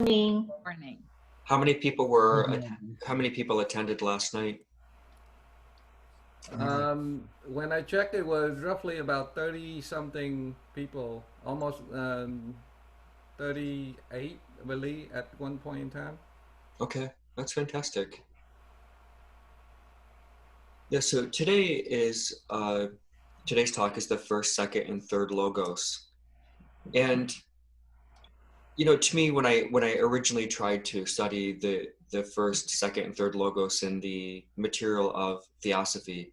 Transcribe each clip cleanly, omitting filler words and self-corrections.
Morning. Morning. How many people Mhm. how many people attended last night? When I checked, it was roughly about 30 something people, almost 38, I believe, at one point in time. Okay, that's fantastic. Yeah, so today's talk is the first, second, and third logos. And to me, when I originally tried to study the first, second, and third logos in the material of Theosophy,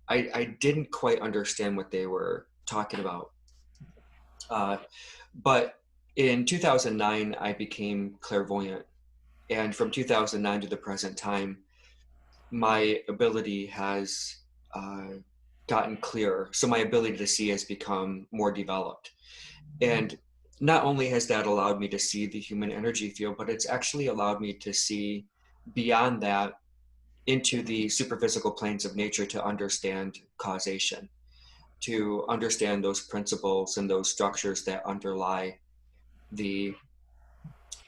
I didn't quite understand what they were talking about. But in 2009, I became clairvoyant. And from 2009 to the present time, my ability has gotten clearer. So my ability to see has become more developed. And not only has that allowed me to see the human energy field, but it's actually allowed me to see beyond that into the superphysical planes of nature to understand causation, to understand those principles and those structures that underlie the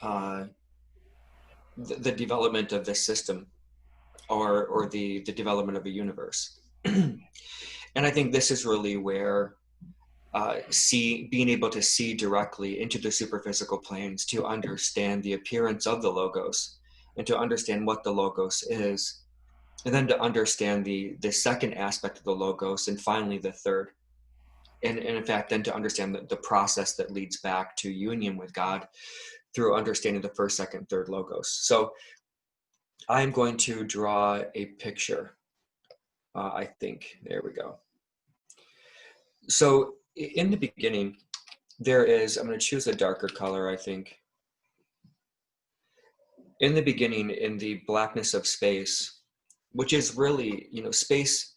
uh, the development of this system, or the development of a universe. And I think this is really where being able to see directly into the superphysical planes to understand the appearance of the logos and to understand what the logos is, and then to understand the second aspect of the logos, and finally the third. And in fact, then to understand the process that leads back to union with God through understanding the first, second, third logos. So I'm going to draw a picture. I think, there we go. So in the beginning, I'm going to choose a darker color, I think. In the beginning, in the blackness of space, which is really, space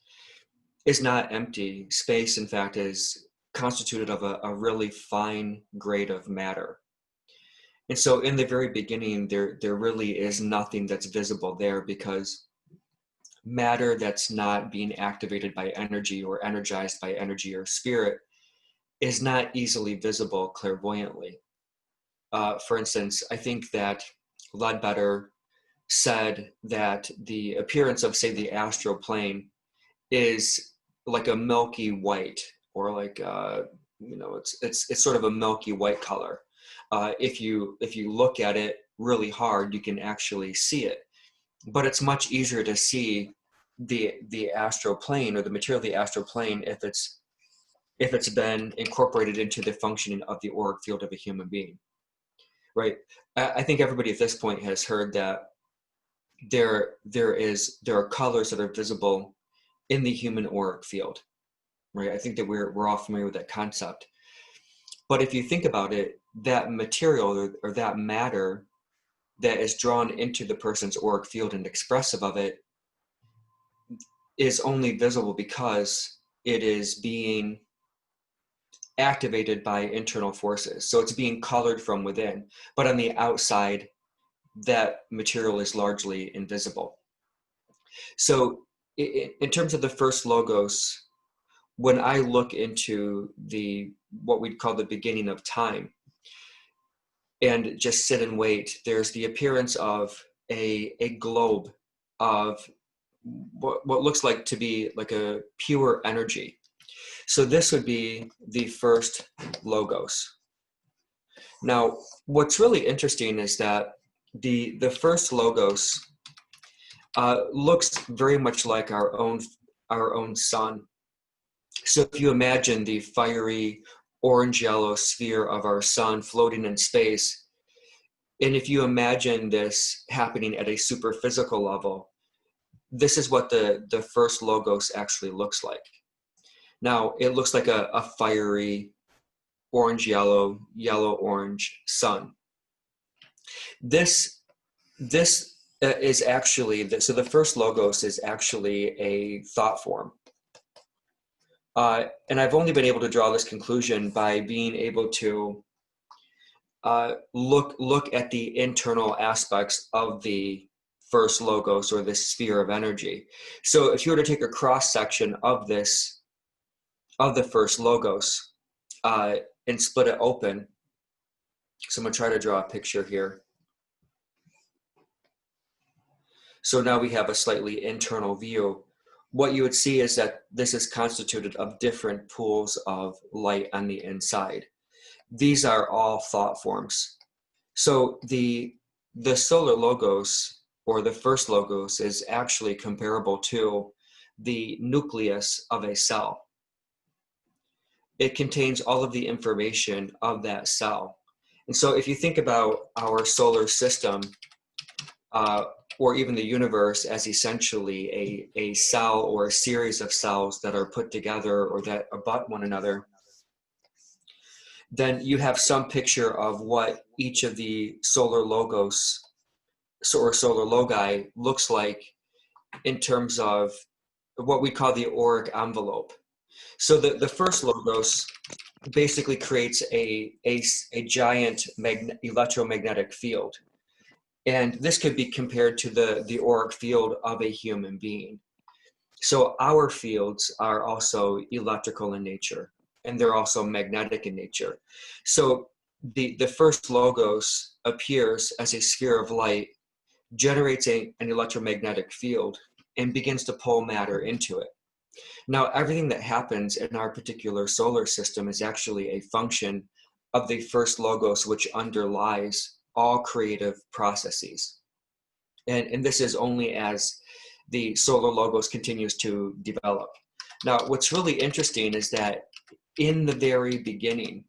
is not empty. Space, in fact, is constituted of a really fine grade of matter. And so in the very beginning, there really is nothing that's visible there, because matter that's not being activated by energy or energized by energy or spirit is not easily visible clairvoyantly. For instance, I think that Ledbetter said that the appearance of, say, the astral plane is like a milky white, or like it's sort of a milky white color. If you look at it really hard, you can actually see it, but it's much easier to see the astral plane, or the material of the astral plane, if it's been incorporated into the functioning of the auric field of a human being, right? I think everybody at this point has heard that there are colors that are visible in the human auric field, right? I think that we're all familiar with that concept. But if you think about it, that material, or that matter that is drawn into the person's auric field and expressive of it, is only visible because it is being activated by internal forces. So it's being colored from within, but on the outside, that material is largely invisible. So in terms of the first logos, when I look into what we'd call the beginning of time, and just sit and wait, there's the appearance of a globe of what looks like to be like a pure energy. So this would be the first logos. Now, what's really interesting is that the first logos looks very much like our own sun. So if you imagine the fiery orange-yellow sphere of our sun floating in space, and if you imagine this happening at a super physical level, this is what the first logos actually looks like. Now, it looks like a fiery orange-yellow, yellow-orange sun. This is actually, so the first logos is actually a thought form. And I've only been able to draw this conclusion by being able to look at the internal aspects of the first logos, or this sphere of energy. So if you were to take a cross section of the first logos and split it open, So I'm going to try to draw a picture here. So now we have a slightly internal view. What you would see is that this is constituted of different pools of light on the inside. These are all thought forms. So the solar logos, or the first logos, is actually comparable to the nucleus of a cell. It contains all of the information of that cell. And so if you think about our solar system, or even the universe as essentially a cell or a series of cells that are put together or that abut one another, then you have some picture of what each of the solar logos or solar logi looks like in terms of what we call the auric envelope. So the first logos basically creates a giant electromagnetic field. And this could be compared to the auric field of a human being. So our fields are also electrical in nature, and they're also magnetic in nature. So the first logos appears as a sphere of light, generates an electromagnetic field, and begins to pull matter into it. Now, everything that happens in our particular solar system is actually a function of the first logos, which underlies all creative processes. And this is only as the solar logos continues to develop. Now, what's really interesting is that in the very beginning,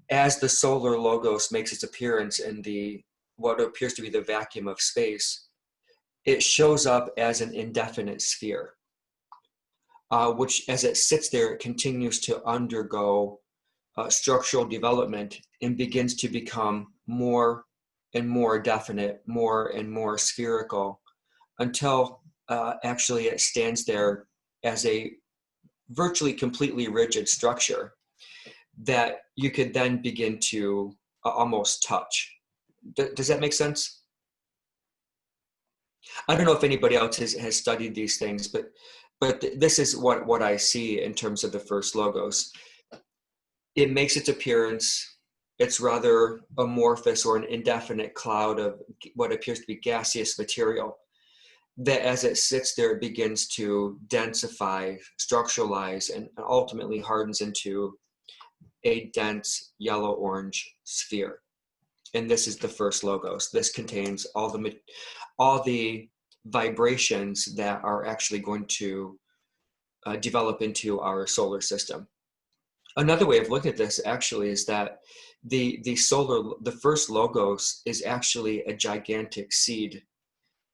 as the solar logos makes its appearance in what appears to be the vacuum of space, it shows up as an indefinite sphere, which as it sits there, it continues to undergo structural development and begins to become more and more definite, more and more spherical, until actually it stands there as a virtually completely rigid structure that you could then begin to almost touch. Does that make sense? I don't know if anybody else has studied these things, but this is what I see in terms of the first logos. It makes its appearance. It's rather amorphous or an indefinite cloud of what appears to be gaseous material that as it sits there, it begins to densify, structuralize, and ultimately hardens into a dense yellow-orange sphere. And this is the first logos. This contains all the vibrations that are actually going to develop into our solar system. Another way of looking at this actually is that the first logos is actually a gigantic seed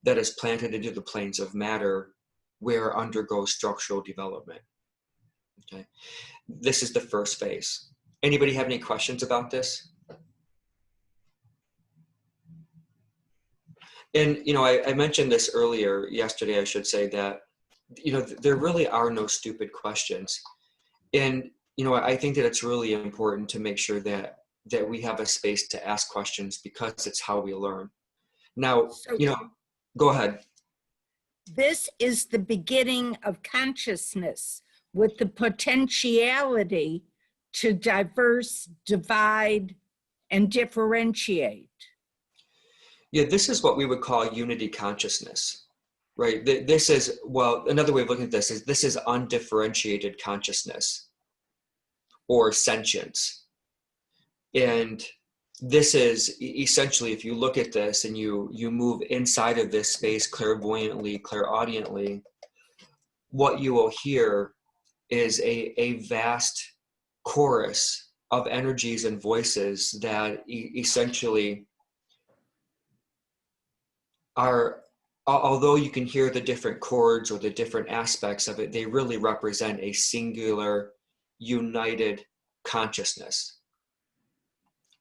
that is planted into the planes of matter where it undergoes structural development. Okay, this is the first phase. Anybody have any questions about this? And, I mentioned this earlier, yesterday, I should say, that, there really are no stupid questions. And, I think that it's really important to make sure that we have a space to ask questions because it's how we learn. Now, go ahead. This is the beginning of consciousness with the potentiality to diverse, divide, and differentiate. Yeah, this is what we would call unity consciousness, right? This is, another way of looking at this is undifferentiated consciousness or sentience. And this is essentially, if you look at this and you move inside of this space clairvoyantly, clairaudiently, what you will hear is a vast chorus of energies and voices that essentially are, although you can hear the different chords or the different aspects of it, they really represent a singular, united consciousness.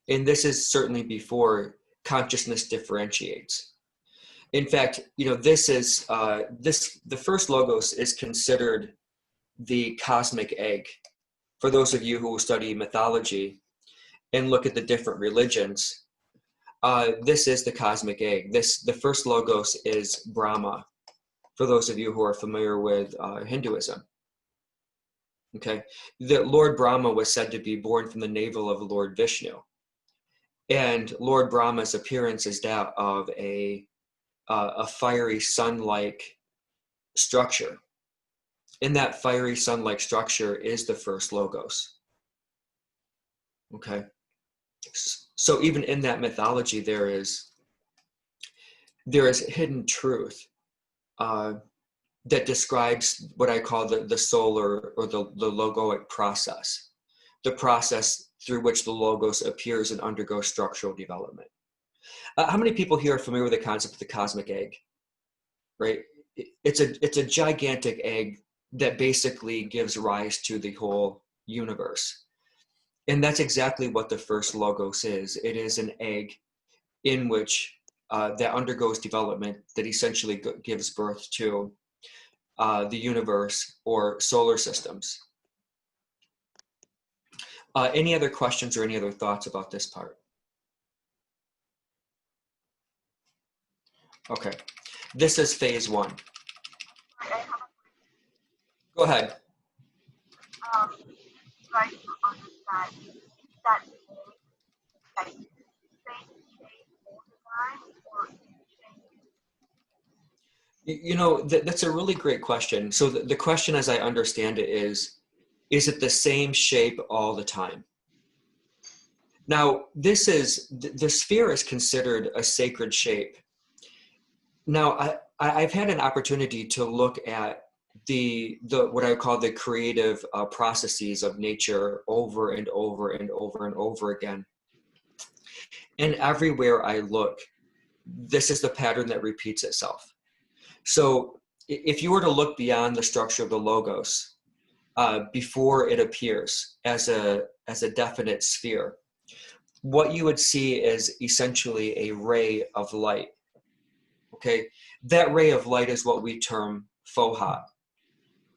And this is certainly before consciousness differentiates. In fact, this is the first logos is considered the cosmic egg. For those of you who study mythology and look at the different religions, this is the cosmic egg. The first logos is Brahma, for those of you who are familiar with Hinduism. Okay, that Lord Brahma was said to be born from the navel of Lord Vishnu, and Lord Brahma's appearance is that of a fiery sun-like structure. In that fiery sun-like structure is the first logos. Okay, so even in that mythology, there is hidden truth that describes what I call the solar or the logoic process, the process through which the logos appears and undergoes structural development. How many people here are familiar with the concept of the cosmic egg? Right? It's a gigantic egg that basically gives rise to the whole universe. And that's exactly what the first logos is. It is an egg in which that undergoes development that essentially gives birth to the universe or solar systems. Any other questions or any other thoughts about this part? Okay, this is phase one. Go ahead. Try to understand that like same shape all the time or change. You know, that's a really great question. So the question, as I understand it, is it the same shape all the time? Now, the sphere is considered a sacred shape. Now, I've had an opportunity to look at the what I call the creative processes of nature over and over and over and over again. And everywhere I look, this is the pattern that repeats itself. So if you were to look beyond the structure of the logos, before it appears as a definite sphere, what you would see is essentially a ray of light. Okay, that ray of light is what we term fohat,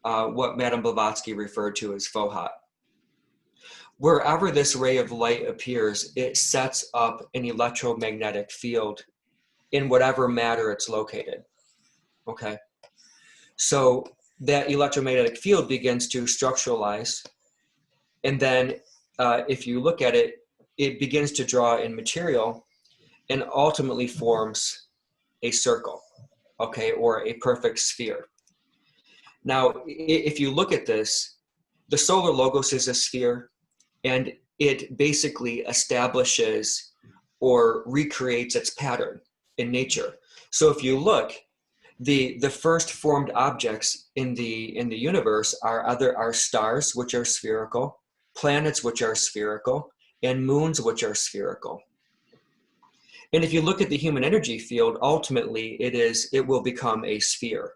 what Madame Blavatsky referred to as fohat. Wherever this ray of light appears, it sets up an electromagnetic field in whatever matter it's located. Okay, so that electromagnetic field begins to structuralize, and then if you look at it, it begins to draw in material and ultimately forms a circle, okay, or a perfect sphere. Now, if you look at this, the solar logos is a sphere, and it basically establishes or recreates its pattern in nature. So if you look, the first formed objects in the universe are stars, which are spherical, planets, which are spherical, and moons, which are spherical. And if you look at the human energy field, ultimately it will become a sphere.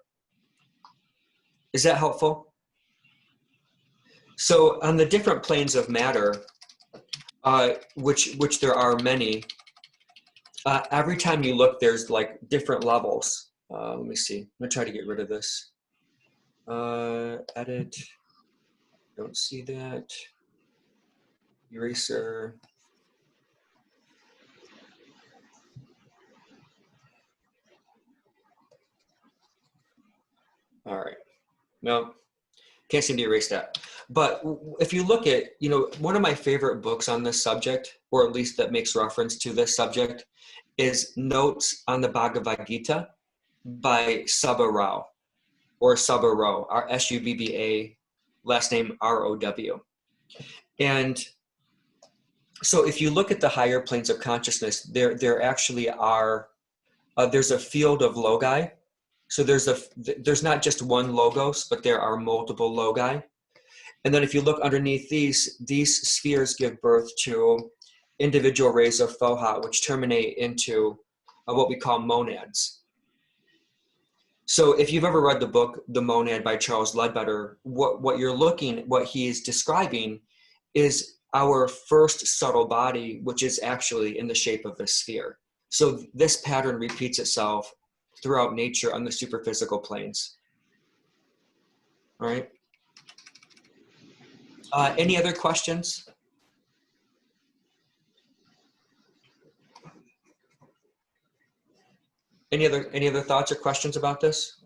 Is that helpful? So on the different planes of matter, which there are many, every time you look, there's like different levels. Let me see. I'm gonna try to get rid of this. Edit. Don't see that. Eraser. All right. No, can't seem to erase that. But if you look at, one of my favorite books on this subject, or at least that makes reference to this subject, is Notes on the Bhagavad Gita by Subba Rao, or Subba Rao, Subba, last name Row. And so if you look at the higher planes of consciousness, there actually are, there's a field of logi. So there's not just one logos, but there are multiple logi. And then if you look underneath these spheres give birth to individual rays of fohat, which terminate into what we call monads. So if you've ever read the book, The Monad by Charles Ledbetter, what he is describing is our first subtle body, which is actually in the shape of a sphere. So this pattern repeats itself throughout nature on the superphysical planes. All right. Any other questions? Any other thoughts or questions about this?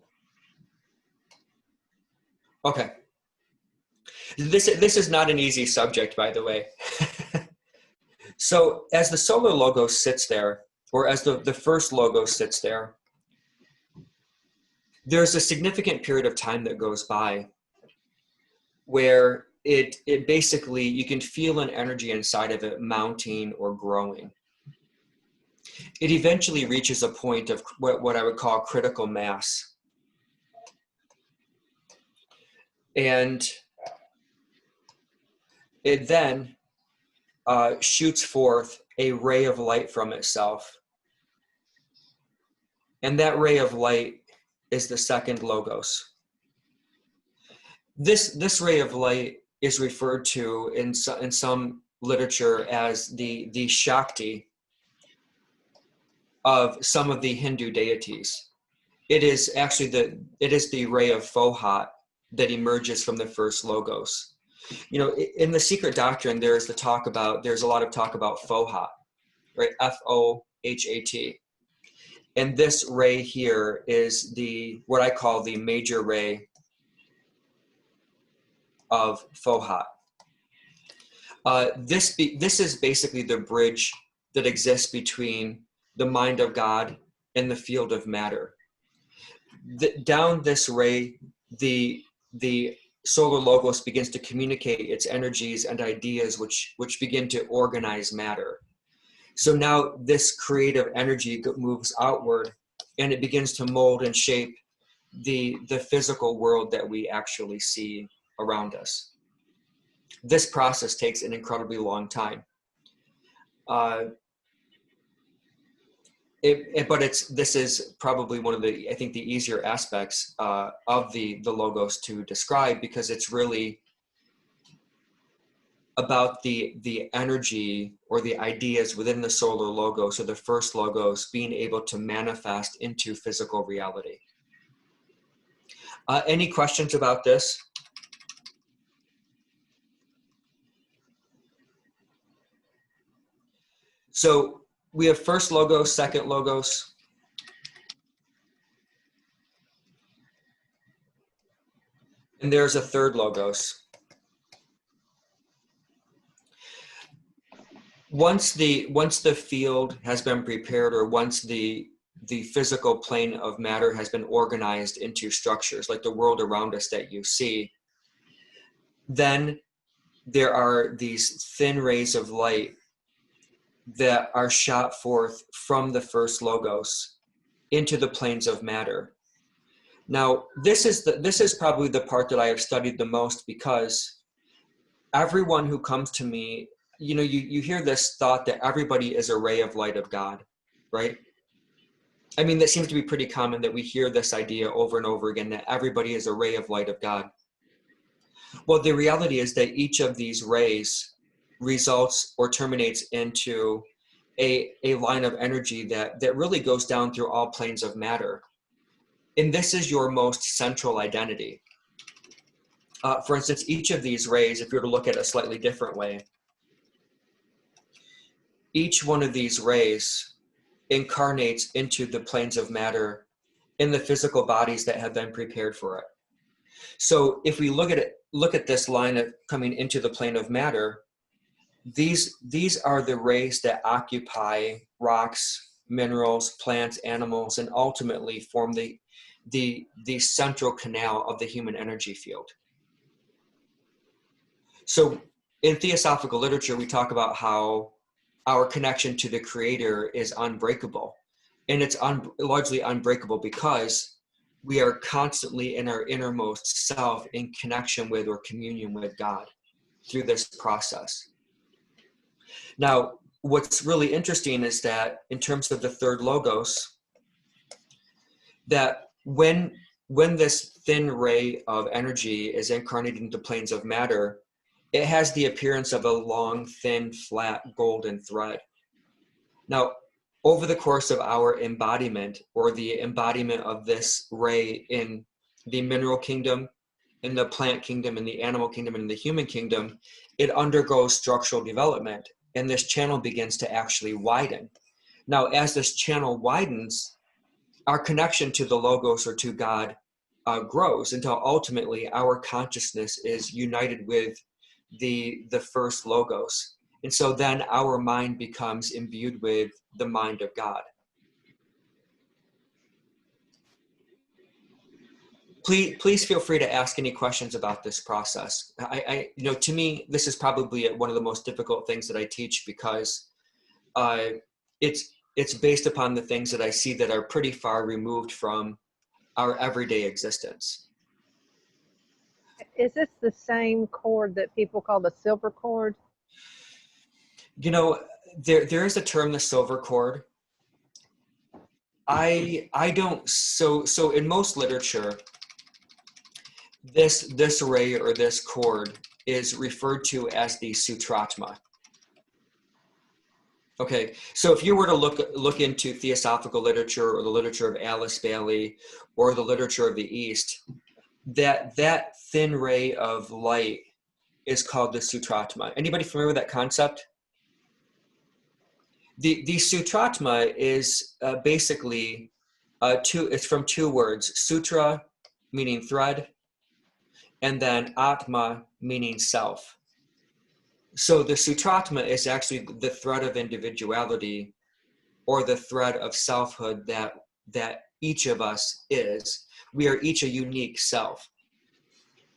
Okay. This is not an easy subject, by the way. So as the solar logos sits there, or as the first logo sits there, there's a significant period of time that goes by where it basically, you can feel an energy inside of it mounting or growing. It eventually reaches a point of what I would call critical mass. And it then shoots forth a ray of light from itself. And that ray of light is the second logos. This ray of light is referred to in some literature as the Shakti of some of the Hindu deities. It is actually the ray of Fohat that emerges from the first logos. You know, in the secret doctrine, there's a lot of talk about Fohat, right? F-O-H-A-T. And this ray here is what I call the major ray of Fohat. This is basically the bridge that exists between the mind of God and the field of matter. Down this ray, the solar logos begins to communicate its energies and ideas, which begin to organize matter. So now this creative energy moves outward, and it begins to mold and shape the physical world that we actually see around us. This process takes an incredibly long time. This is probably one of the, I think, the easier aspects of the logos to describe, because it's really about the energy or the ideas within the solar logos, or the first logos, being able to manifest into physical reality. Any questions about this? So we have first logos, second logos. And there's a third logos. Once the field has been prepared, or once the physical plane of matter has been organized into structures like the world around us that you see, then there are these thin rays of light that are shot forth from the first logos into the planes of matter. Now, this is probably the part that I have studied the most, because everyone who comes to me, you know, you hear this thought that everybody is a ray of light of God, right? I mean, that seems to be pretty common, that we hear this idea over and over again, that everybody is a ray of light of God. Well, the reality is that each of these rays results or terminates into a line of energy that really goes down through all planes of matter. And this is your most central identity. For instance, each of these rays, if you were to look at it a slightly different way, each one of these rays incarnates into the planes of matter in the physical bodies that have been prepared for it. So if we look at this line of coming into the plane of matter, these are the rays that occupy rocks, minerals, plants, animals, and ultimately form the central canal of the human energy field. So in theosophical literature, we talk about how our connection to the Creator is unbreakable. And it's largely unbreakable because we are constantly in our innermost self in connection with or communion with God through this process. Now, what's really interesting is that in terms of the third logos, that when this thin ray of energy is incarnated into planes of matter, it has the appearance of a long, thin, flat, golden thread. Now, over the course of our embodiment, or the embodiment of this ray in the mineral kingdom, in the plant kingdom, in the animal kingdom, and in the human kingdom, it undergoes structural development, and this channel begins to actually widen. Now, as this channel widens, our connection to the Logos, or to God, grows until ultimately our consciousness is united with the first logos. And so then our mind becomes imbued with the mind of God. Please feel free to ask any questions about this process. To me, this is probably one of the most difficult things that I teach, because it's based upon the things that I see that are pretty far removed from our everyday existence. Is this the same cord that people call the silver cord? There is a term, the silver cord. I don't, so in most literature, this ray or this cord is referred to as the sutratma. Okay, so if you were to look into theosophical literature, or the literature of Alice Bailey, or the literature of the East, that thin ray of light is called the sutratma. Anybody familiar with that concept? The sutratma is basically it's from two words: sutra, meaning thread, and then atma, meaning self. So the sutratma is actually the thread of individuality, or the thread of selfhood that each of us is. We are each a unique self.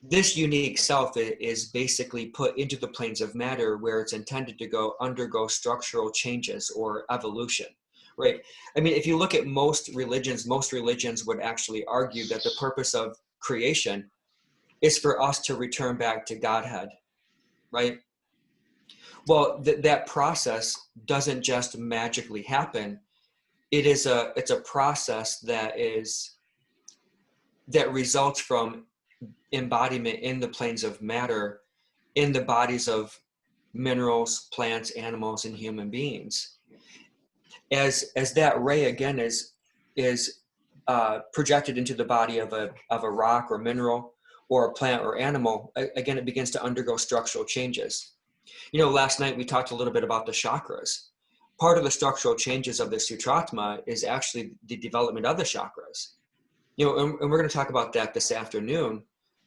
This unique self is basically put into the planes of matter, where it's intended to undergo structural changes or evolution, right? I mean, if you look at most religions would actually argue that the purpose of creation is for us to return back to Godhead, right? Well, that process doesn't just magically happen. It's a process that results from embodiment in the planes of matter, in the bodies of minerals, plants, animals, and human beings. As that ray again is projected into the body of a rock or mineral, or a plant or animal, again, it begins to undergo structural changes. Last night we talked a little bit about the chakras. Part of the structural changes of the sutratma is actually the development of the chakras. And we're going to talk about that this afternoon.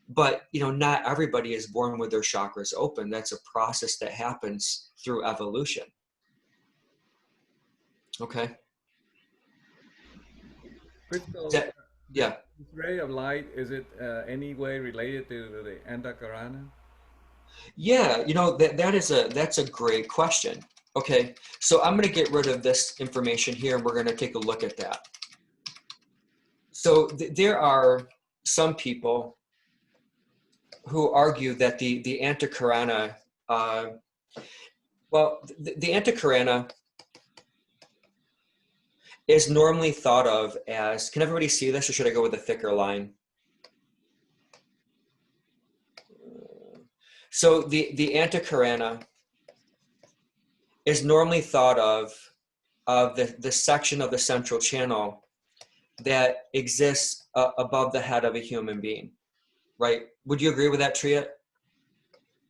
But, not everybody is born with their chakras open. That's a process that happens through evolution. Okay. Crystal, Yeah. this ray of light, is it any way related to the antakarana? Yeah, that's a great question. Okay, so I'm going to get rid of this information here, and we're going to take a look at that. So there are some people who argue that the antakarana, the antakarana is normally thought of as, can everybody see this, or should I go with a thicker line? So the antakarana is normally thought of the section of the central channel that exists above the head of a human being, right? Would you agree with that, Triet?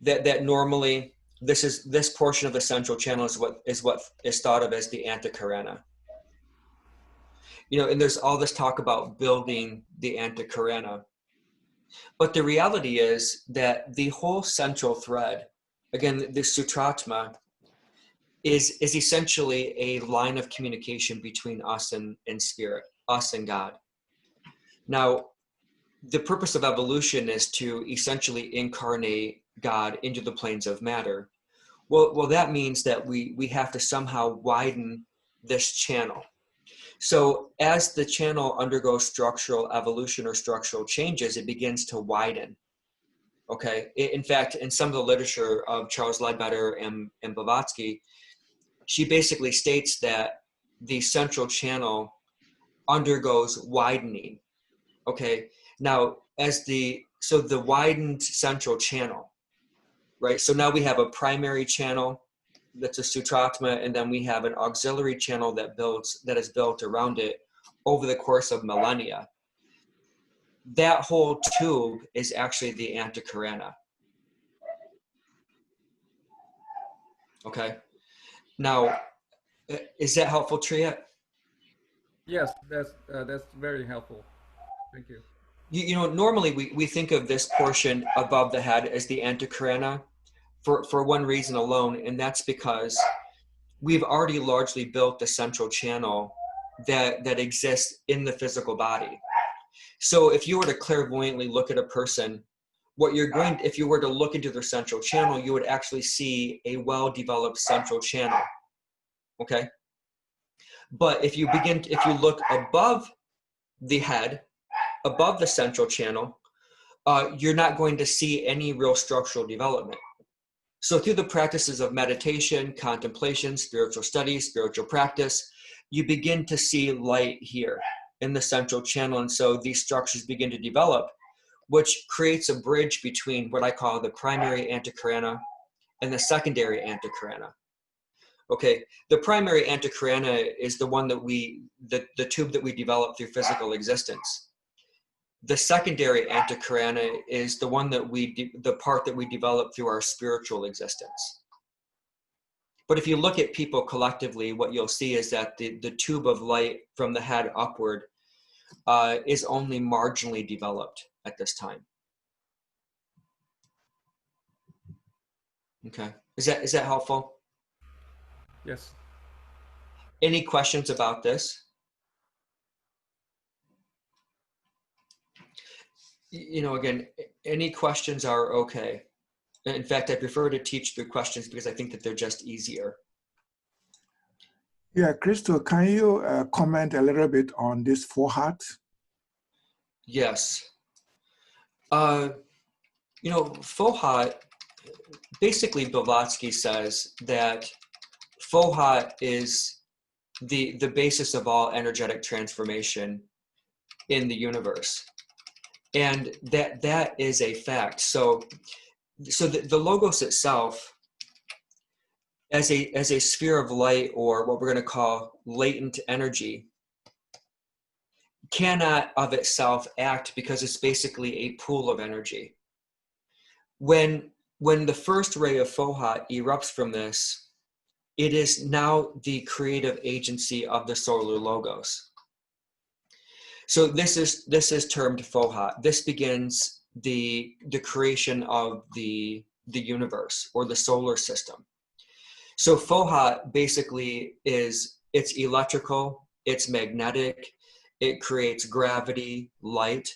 That normally this portion of the central channel is what is thought of as the antakarana. And there's all this talk about building the antakarana. But the reality is that the whole central thread, again, the sutratma, is essentially a line of communication between us and spirit, us and God. Now, the purpose of evolution is to essentially incarnate God into the planes of matter. Well, that means that we have to somehow widen this channel. So as the channel undergoes structural evolution or structural changes, it begins to widen. Okay. In fact, in some of the literature of Charles Ledbetter and Blavatsky, she basically states that the central channel undergoes widening. Okay. Now, so the widened central channel, right? So now we have a primary channel that's a sutratma, and then we have an auxiliary channel that is built around it over the course of millennia. That whole tube is actually the antakarana. Okay. Now, is that helpful, Triet? Yes, that's very helpful. Thank you. you know, normally we think of this portion above the head as the antecarana for one reason alone, and that's because we've already largely built the central channel that exists in the physical body. So if you were to clairvoyantly look at a person, if you were to look into their central channel, you would actually see a well-developed central channel, okay? But if you look above the head, above the central channel, you're not going to see any real structural development. So through the practices of meditation, contemplation, spiritual study, spiritual practice, you begin to see light here in the central channel. And so these structures begin to develop, which creates a bridge between what I call the primary antecarana and the secondary antecarana. Okay, the primary antecarana is the one that the tube that we develop through physical existence. The secondary antecarana is the one that the part that we develop through our spiritual existence. But if you look at people collectively, what you'll see is that the tube of light from the head upward is only marginally developed at this time. Okay, is that helpful? Yes. Any questions about this? You know, again, any questions are okay. In fact, I prefer to teach through questions because I think that they're just easier. Yeah, Cristo, can you comment a little bit on this forehead? Yes. You know, forehead, basically Blavatsky says that forehead is the basis of all energetic transformation in the universe. And that is a fact. So the logos itself, as a sphere of light, or what we're going to call latent energy, cannot of itself act because it's basically a pool of energy. When the first ray of Fohat erupts from this, it is now the creative agency of the solar logos. So this is termed Fohat. This begins the creation of the universe or the solar system. So Fohat basically it's electrical, it's magnetic, it creates gravity, light,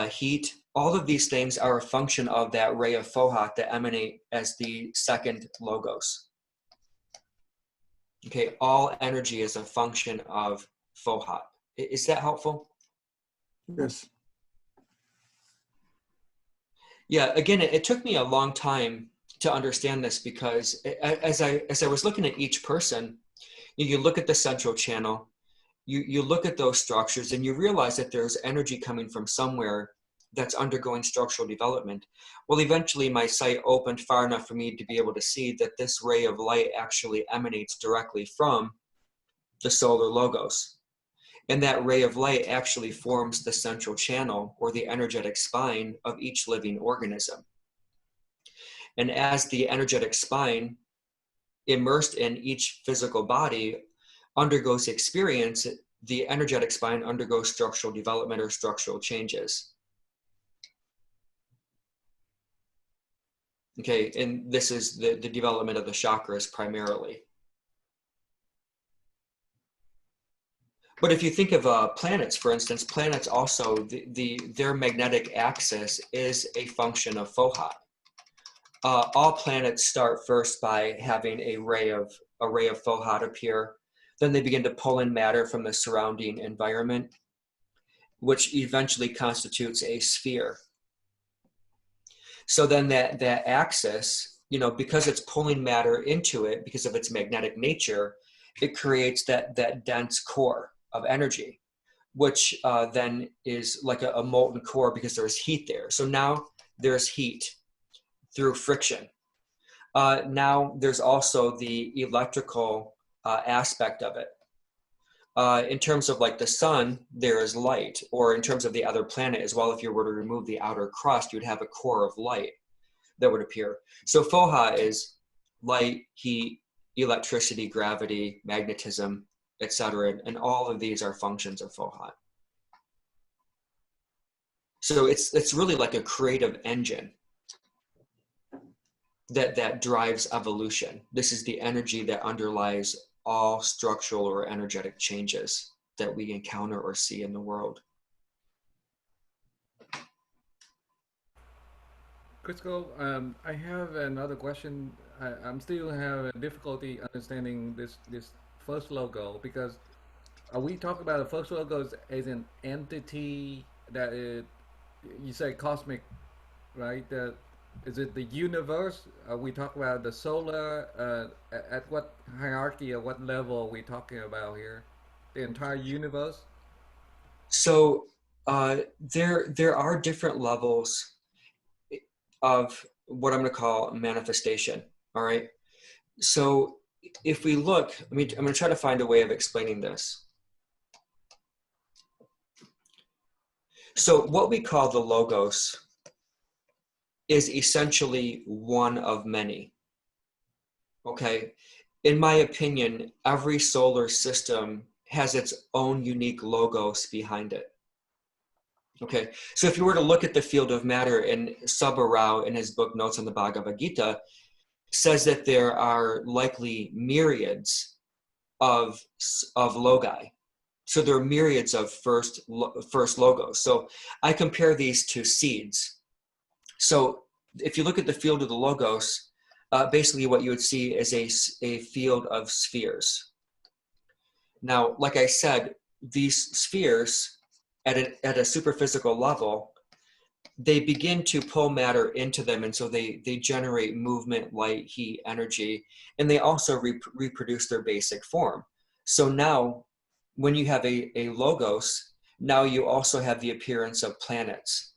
heat. All of these things are a function of that ray of Fohat that emanate as the second logos. Okay, all energy is a function of Fohat. Is that helpful? Yes. Yeah, again, it took me a long time to understand this because as I was looking at each person, you look at the central channel, you look at those structures and you realize that there's energy coming from somewhere that's undergoing structural development. Well, eventually my sight opened far enough for me to be able to see that this ray of light actually emanates directly from the solar logos. And that ray of light actually forms the central channel or the energetic spine of each living organism. And as the energetic spine immersed in each physical body undergoes experience, the energetic spine undergoes structural development or structural changes. Okay, and this is the development of the chakras primarily. But if you think of planets, for instance, planets also, their magnetic axis is a function of Fohat. All planets start first by having a ray of Fohat appear. Then they begin to pull in matter from the surrounding environment, which eventually constitutes a sphere. So then that axis, you know, because it's pulling matter into it, because of its magnetic nature, it creates that dense core of energy, which then is like a molten core because there's heat there. So now there's heat through friction. Now there's also the electrical aspect of it. In terms of like the sun, there is light, or in terms of the other planet as well, if you were to remove the outer crust, you'd have a core of light that would appear. So Foha is light, heat, electricity, gravity, magnetism, etc. And all of these are functions of Foha. So it's really like a creative engine that drives evolution. This is the energy that underlies all structural or energetic changes that we encounter or see in the world. Crisco, I have another question. I'm still having difficulty understanding this first logo, because we talk about the first logo as an entity that you say cosmic, right? Is it the universe? We talk about the solar. At what hierarchy or what level are we talking about here? The entire universe? So there are different levels of what I'm going to call manifestation. All right. So if we look, I'm going to try to find a way of explaining this. So what we call the logos is essentially one of many. Okay. In my opinion, every solar system has its own unique logos behind it. Okay, so if you were to look at the field of matter, and Sabha Rao in his book Notes on the Bhagavad Gita says that there are likely myriads of logi. So there are myriads of first logos. So I compare these to seeds. So if you look at the field of the logos, basically what you would see is a field of spheres. Now, like I said, these spheres at a superphysical level, they begin to pull matter into them, and so they generate movement, light, heat, energy, and they also reproduce their basic form. So now, when you have a logos, now you also have the appearance of planets.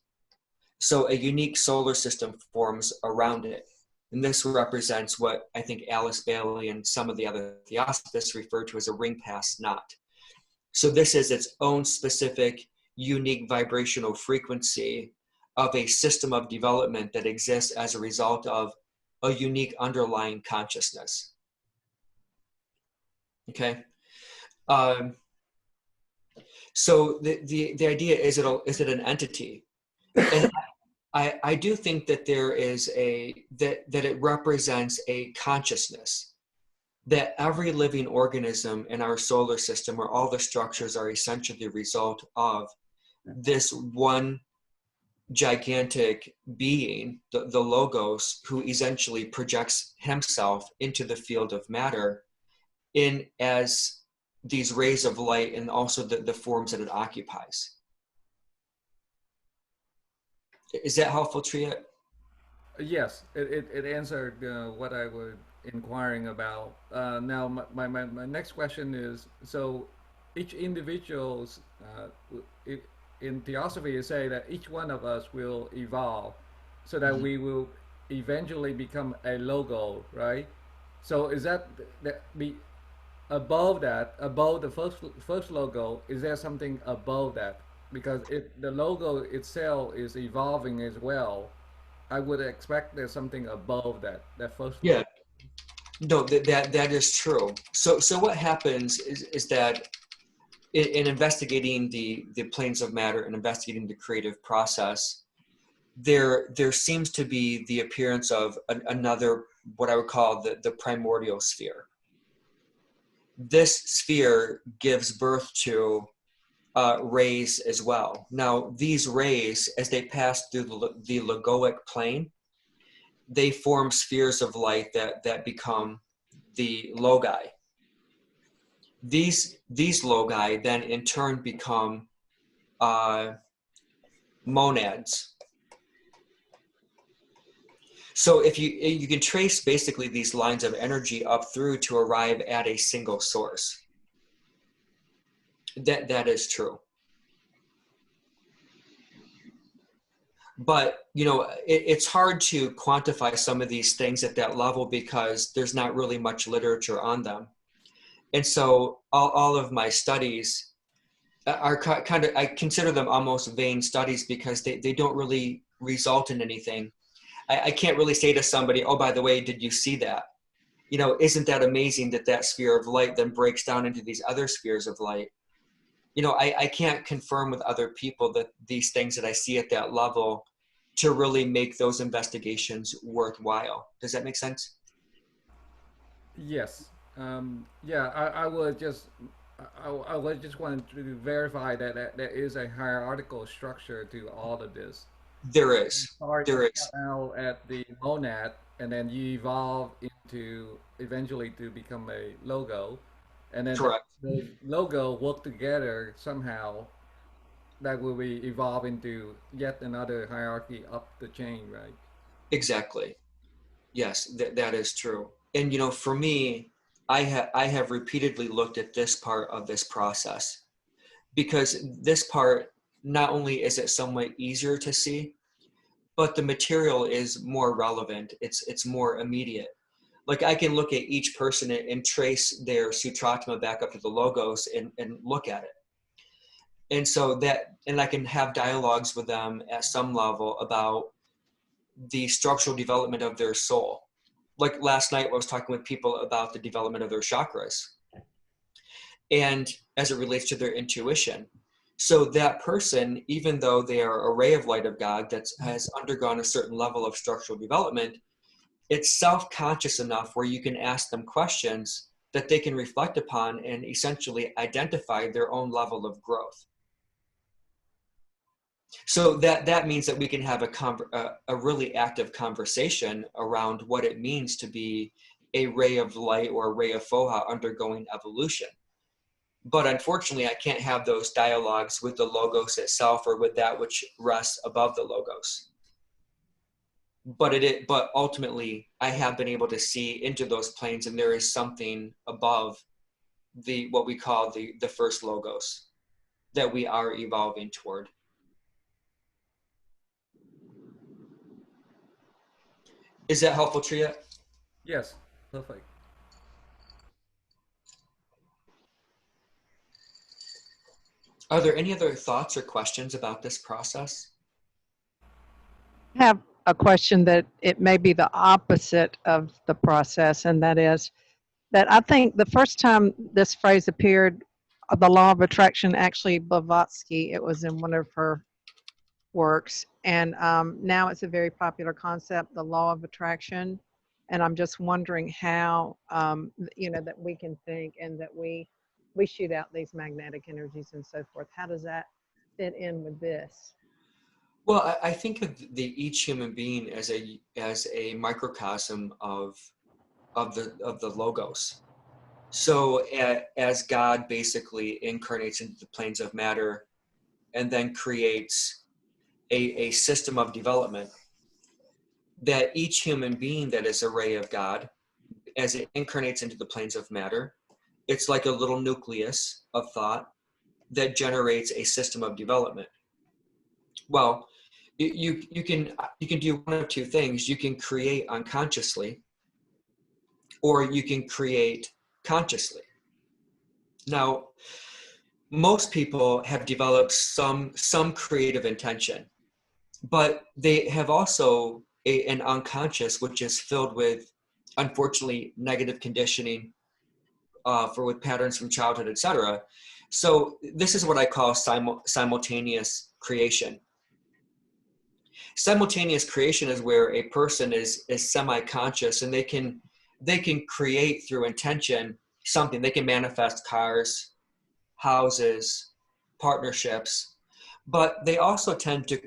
So a unique solar system forms around it. And this represents what I think Alice Bailey and some of the other Theosophists refer to as a ring pass knot. So this is its own specific, unique vibrational frequency of a system of development that exists as a result of a unique underlying consciousness. Okay. So the idea is it an entity? And I do think that there is that it represents a consciousness, that every living organism in our solar system, where all the structures are essentially the result of this one gigantic being, the logos, who essentially projects himself into the field of matter in as these rays of light, and also the forms that it occupies. Is that helpful, Triya? Yes, it answered what I was inquiring about. Now, my next question is, so each individual's, in Theosophy, you say that each one of us will evolve so that we will eventually become a logo, right? So is that be above that, above the first logo, is there something above that? Because if the logo itself is evolving as well, I would expect there's something above that first. Yeah, no, that is true. So what happens is that in investigating the planes of matter and investigating the creative process, there seems to be the appearance of another, what I would call the primordial sphere. This sphere gives birth to rays as well. Now, these rays, as they pass through the logoic plane, they form spheres of light that become the logi. These logi then in turn become monads. So if you can trace basically these lines of energy up through to arrive at a single source. That is true. But it's hard to quantify some of these things at that level because there's not really much literature on them. And so all of my studies are kind of, I consider them almost vain studies because they don't really result in anything. I can't really say to somebody, oh, by the way, did you see that? Isn't that amazing that sphere of light then breaks down into these other spheres of light? I can't confirm with other people that these things that I see at that level to really make those investigations worthwhile. Does that make sense? Yes. Yeah, I would just I would just want to verify that there is a hierarchical structure to all of this. There You is. start There is. out at the monad, and then you evolve into eventually to become a logo, and then Correct. the logo work together somehow. That will be evolve into yet another hierarchy up the chain, right? Exactly. Yes, that is true. And for me, I have repeatedly looked at this part of this process because this part, not only is it somewhat easier to see, but the material is more relevant. It's more immediate. Like I can look at each person and trace their sutratma back up to the logos and look at it. And so and I can have dialogues with them at some level about the structural development of their soul. Like last night, I was talking with people about the development of their chakras and as it relates to their intuition. So that person, even though they are a ray of light of God that has undergone a certain level of structural development, it's self-conscious enough where you can ask them questions that they can reflect upon and essentially identify their own level of growth. So that means that we can have a really active conversation around what it means to be a ray of light or a ray of Foha undergoing evolution. But unfortunately, I can't have those dialogues with the logos itself or with that which rests above the logos. But ultimately, I have been able to see into those planes, and there is something above what we call the first logos that we are evolving toward. Is that helpful, Tria? Yes, perfect. Are there any other thoughts or questions about this process? I have a question that it may be the opposite of the process, and that is that I think the first time this phrase appeared, the law of attraction, actually Blavatsky, it was in one of her works, and now it's a very popular concept, the law of attraction. And I'm just wondering how, that we can think and that we shoot out these magnetic energies and so forth. How does that fit in with this? Well, I think of each human being as a microcosm of the logos. So as God basically incarnates into the planes of matter and then creates a system of development, that each human being that is a ray of God, as it incarnates into the planes of matter, it's like a little nucleus of thought that generates a system of development. Well, you can do one of two things. You can create unconsciously, or you can create consciously. Now, most people have developed some creative intention, but they have also an unconscious which is filled with, unfortunately, negative conditioning with patterns from childhood, etc. So this is what I call simultaneous creation. Simultaneous creation is where a person is semi-conscious, and they can create through intention something. They can manifest cars, houses, partnerships, but they also tend to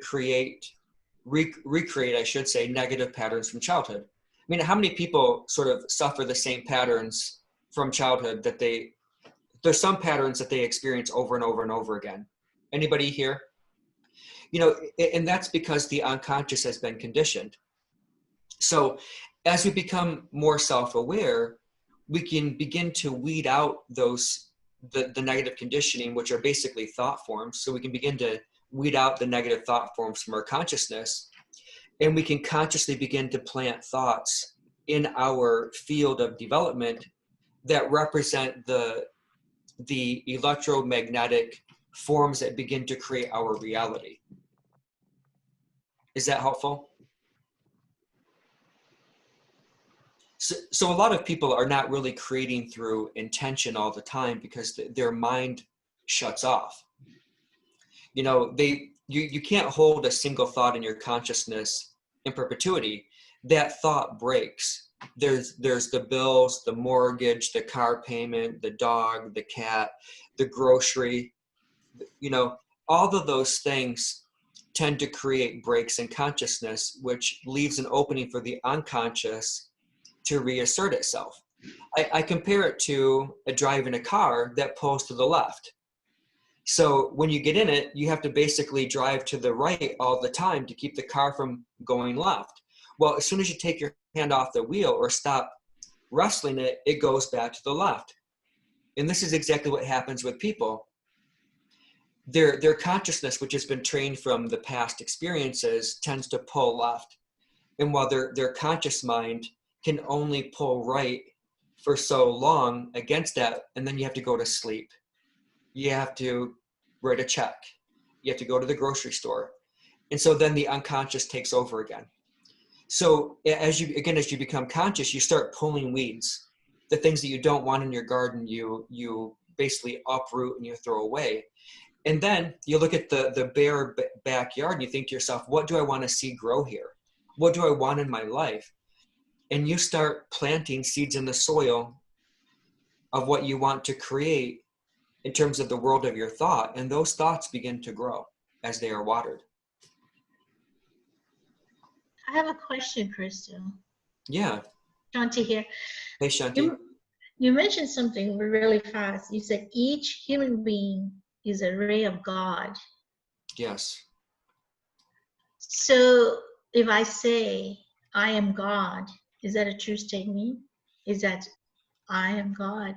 recreate, I should say, negative patterns from childhood. I mean, how many people sort of suffer the same patterns from childhood that there's some patterns that they experience over and over and over again? Anybody here? And that's because the unconscious has been conditioned. So as we become more self-aware, we can begin to weed out the negative conditioning, which are basically thought forms. So we can begin to weed out the negative thought forms from our consciousness, and we can consciously begin to plant thoughts in our field of development that represent the electromagnetic forms that begin to create our reality. Is that helpful? So a lot of people are not really creating through intention all the time because their mind shuts off. You know, you can't hold a single thought in your consciousness in perpetuity. That thought breaks. There's the bills, the mortgage, the car payment, the dog, the cat, the grocery, you know, all of those things tend to create breaks in consciousness, which leaves an opening for the unconscious to reassert itself. I compare it to driving a car that pulls to the left. So when you get in it, you have to basically drive to the right all the time to keep the car from going left. Well, as soon as you take your hand off the wheel or stop wrestling it, it goes back to the left. And this is exactly what happens with people. Their consciousness, which has been trained from the past experiences, tends to pull left. And while their conscious mind can only pull right for so long against that, and then you have to go to sleep. You have to write a check. You have to go to the grocery store. And so then the unconscious takes over again. So as you become conscious, you start pulling weeds. The things that you don't want in your garden, you basically uproot and you throw away. And then you look at the bare backyard and you think to yourself, what do I want to see grow here? What do I want in my life? And you start planting seeds in the soil of what you want to create in terms of the world of your thought. And those thoughts begin to grow as they are watered. I have a question, Cristo. Yeah. Shanti here. Hey, Shanti. You mentioned something really fast. You said each human being is a ray of God. Yes. So if I say I am God, is that a true statement? Is that I am God?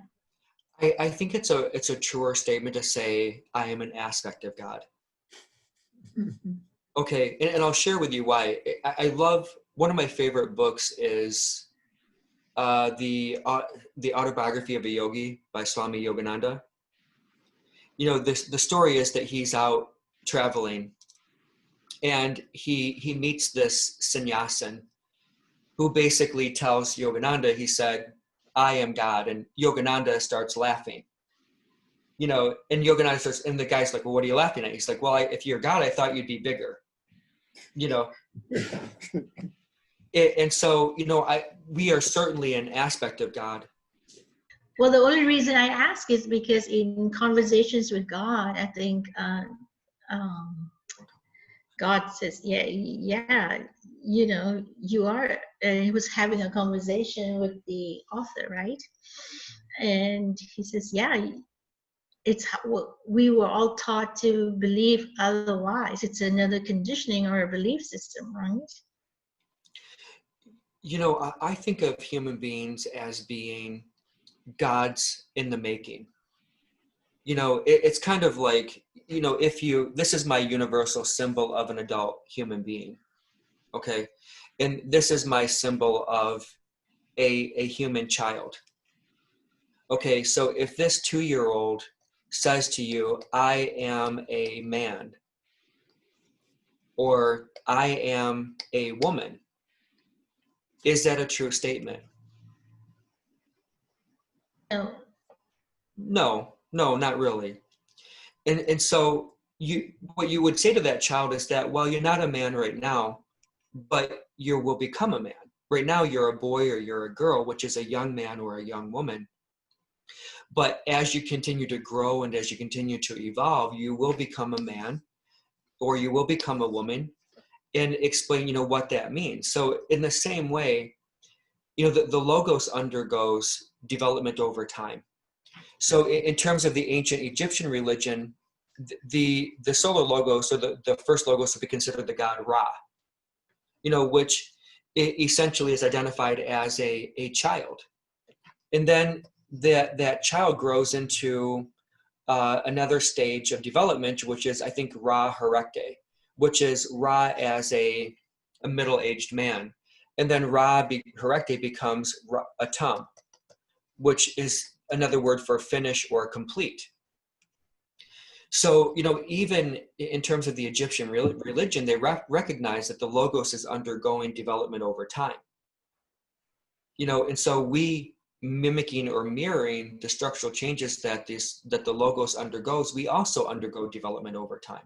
I think it's a truer statement to say I am an aspect of God. Okay, and I'll share with you why. I love, one of my favorite books is the Autobiography of a Yogi by Swami Yogananda. You know, the story is that he's out traveling and he meets this sannyasin who basically tells Yogananda, he said, I am God. And Yogananda starts laughing. You know, and Yogananda starts, and the guy's like, well, what are you laughing at? He's like, well, if you're God, I thought you'd be bigger. You know, and so, you know, we are certainly an aspect of God. Well, the only reason I ask is because in conversations with God, I think God says, yeah, you know, you are, and he was having a conversation with the author, right? And he says, yeah, it's we were all taught to believe otherwise. It's another conditioning or a belief system, right? You know, I think of human beings as being gods in the making. You know, it's kind of like, you know, this is my universal symbol of an adult human being. Okay. And this is my symbol of a human child. Okay. So if this 2-year-old says to you, I am a man, or I am a woman, is that a true statement? No. No, not really. And so what you would say to that child is that, well, you're not a man right now, but you will become a man. Right now, you're a boy or you're a girl, which is a young man or a young woman. But as you continue to grow and as you continue to evolve, you will become a man or you will become a woman, and explain, you know, what that means. So in the same way, you know, the logos undergoes development over time. So in terms of the ancient Egyptian religion, the solar logos, or the first logos, would be considered the god Ra, you know, which essentially is identified as a child. And then that child grows into another stage of development, which is, I think, Ra Herekte, which is Ra as a middle-aged man. And then Ra Herekte becomes Atum, which is another word for finish or complete. So, you know, even in terms of the Egyptian religion, they recognize that the logos is undergoing development over time. You know, and so we mimicking or mirroring the structural changes that the logos undergoes, we also undergo development over time.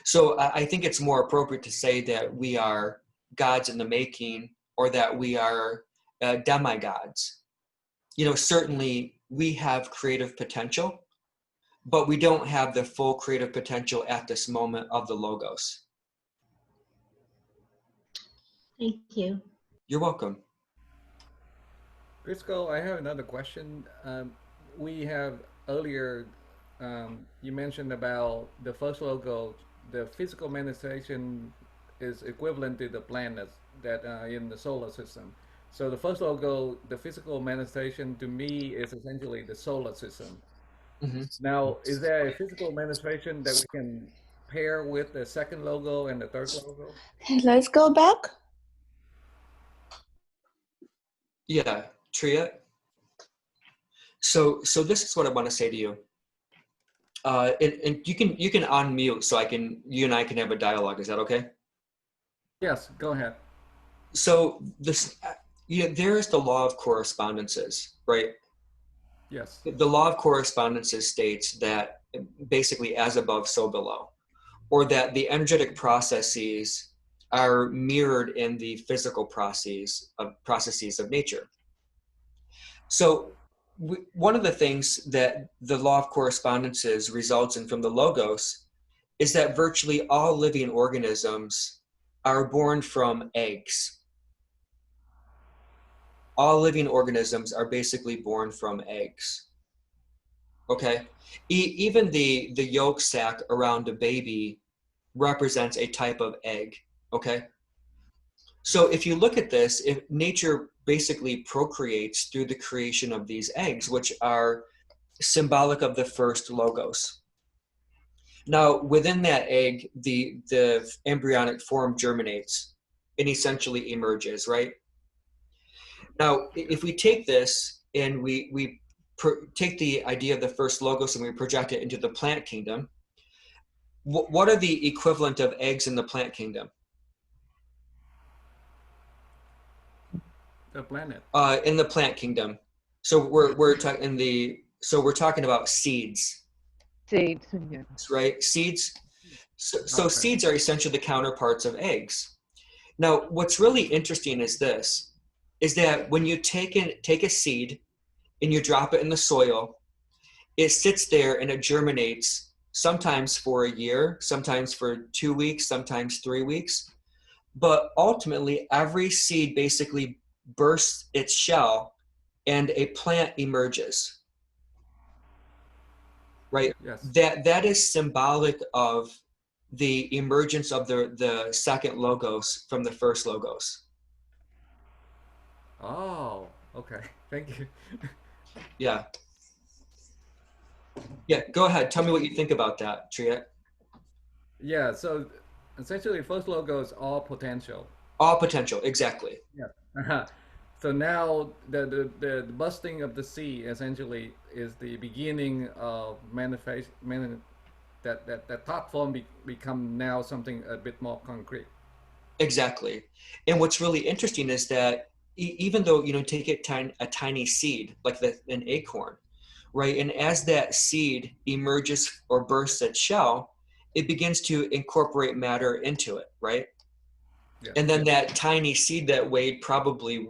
So I think it's more appropriate to say that we are gods in the making, or that we are demigods. Certainly we have creative potential, but we don't have the full creative potential at this moment of the logos. Thank you. You're welcome. Crisco, I have another question. We have earlier, you mentioned about the first logo, the physical manifestation is equivalent to the planets that are in the solar system. So the first logo, the physical manifestation to me is essentially the solar system. Mm-hmm. Now, is there a physical manifestation that we can pair with the second logo and the third logo? Let's go back. Yeah, Tria. So this is what I want to say to you. And you can unmute so you and I can have a dialogue. Is that okay? Yes, go ahead. So there is the law of correspondences, right? Yes. The law of correspondences states that basically as above, so below, or that the energetic processes are mirrored in the physical processes of nature. So one of the things that the law of correspondences results in from the logos is that virtually all living organisms are born from eggs. All living organisms are basically born from eggs. Okay? Even the yolk sac around a baby represents a type of egg. Okay? So if you look at this, if nature basically procreates through the creation of these eggs, which are symbolic of the first logos. Now, within that egg, the embryonic form germinates and essentially emerges, right? Now, if we take this and we take the idea of the first logos and we project it into the plant kingdom, what are the equivalent of eggs in the plant kingdom? The planet. In the plant kingdom. So we're talking about seeds. Seeds. Yeah. Right? Seeds. So Okay. seeds are essentially the counterparts of eggs. Now, what's really interesting is that when you take a seed and you drop it in the soil, it sits there and it germinates, sometimes for a year, sometimes for 2 weeks, sometimes 3 weeks. But ultimately, every seed basically bursts its shell and a plant emerges. Right? Yes. That is symbolic of the emergence of the second logos from the first logos. Oh, okay. Thank you. Yeah. Yeah, go ahead. Tell me what you think about that, Triet. Yeah, so essentially first logo is all potential. All potential, exactly. Yeah. So now the busting of the sea essentially is the beginning of that thought form become now something a bit more concrete. Exactly. And what's really interesting is that even though, take a tiny seed, like an acorn, right? And as that seed emerges or bursts its shell, it begins to incorporate matter into it, right? Yes. And then that tiny seed that weighed probably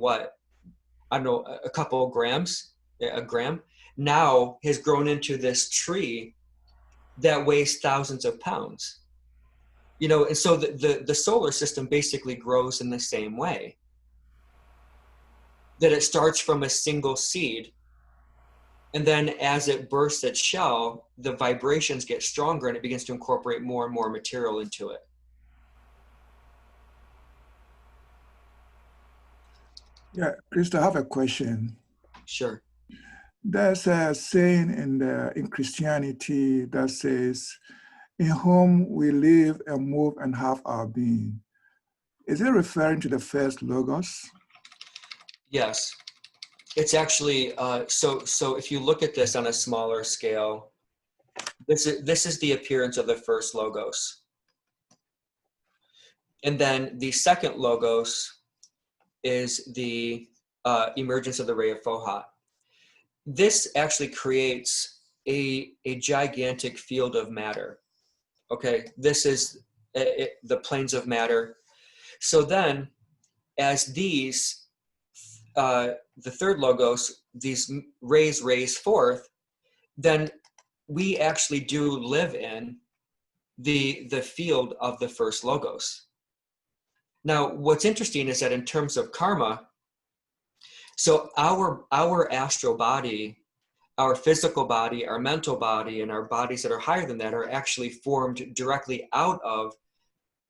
I don't know, a couple of grams, a gram, now has grown into this tree that weighs thousands of pounds. And so the solar system basically grows in the same way. That it starts from a single seed, and then as it bursts its shell, the vibrations get stronger and it begins to incorporate more and more material into it. Yeah, Cristo, I have a question. Sure. There's a saying in Christianity that says, "In whom we live and move and have our being." Is it referring to the first logos? Yes. It's actually, so if you look at this on a smaller scale, this is the appearance of the first logos. And then the second logos is the emergence of the ray of Fohat. this actually creates a gigantic field of matter. Okay, this is the planes of matter. So then, as these, the third logos, these rays forth, then we actually do live in the field of the first logos. Now, what's interesting is that in terms of karma, so our astral body, our physical body, our mental body, and our bodies that are higher than that are actually formed directly out of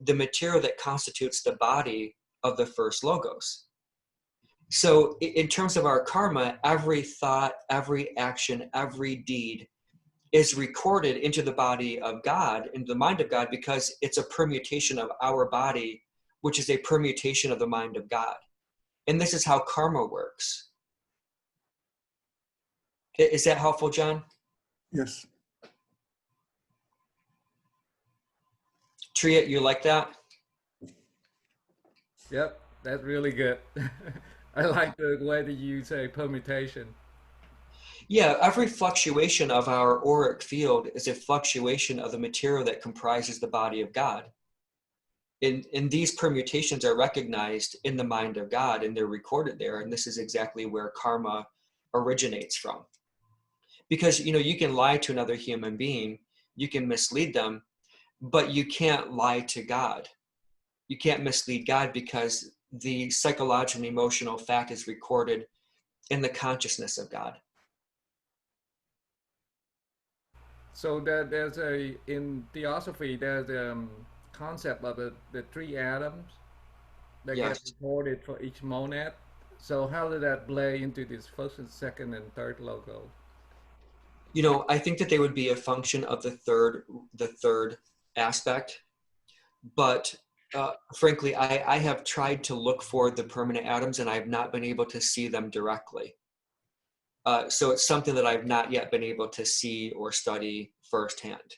the material that constitutes the body of the first logos. So in terms of our karma, every thought, every action, every deed is recorded into the body of God, into the mind of God, because it's a permutation of our body, which is a permutation of the mind of God. And this is how karma works. Is that helpful, John? Yes. Tria, you like that? Yep, that's really good. I like the way that you say permutation. Yeah, every fluctuation of our auric field is a fluctuation of the material that comprises the body of God. And these permutations are recognized in the mind of God, and they're recorded there. And this is exactly where karma originates from. Because, you know, you can lie to another human being, you can mislead them, but you can't lie to God. You can't mislead God, because the psychological and emotional fact is recorded in the consciousness of God. So that there's in Theosophy, there's concept of the three atoms that get Yes. recorded for each monad. So how did that play into this first and second and third logo? You know, I think that they would be a function of the third aspect, but frankly, I have tried to look for the permanent atoms, and I've not been able to see them directly. So it's something that I've not yet been able to see or study firsthand.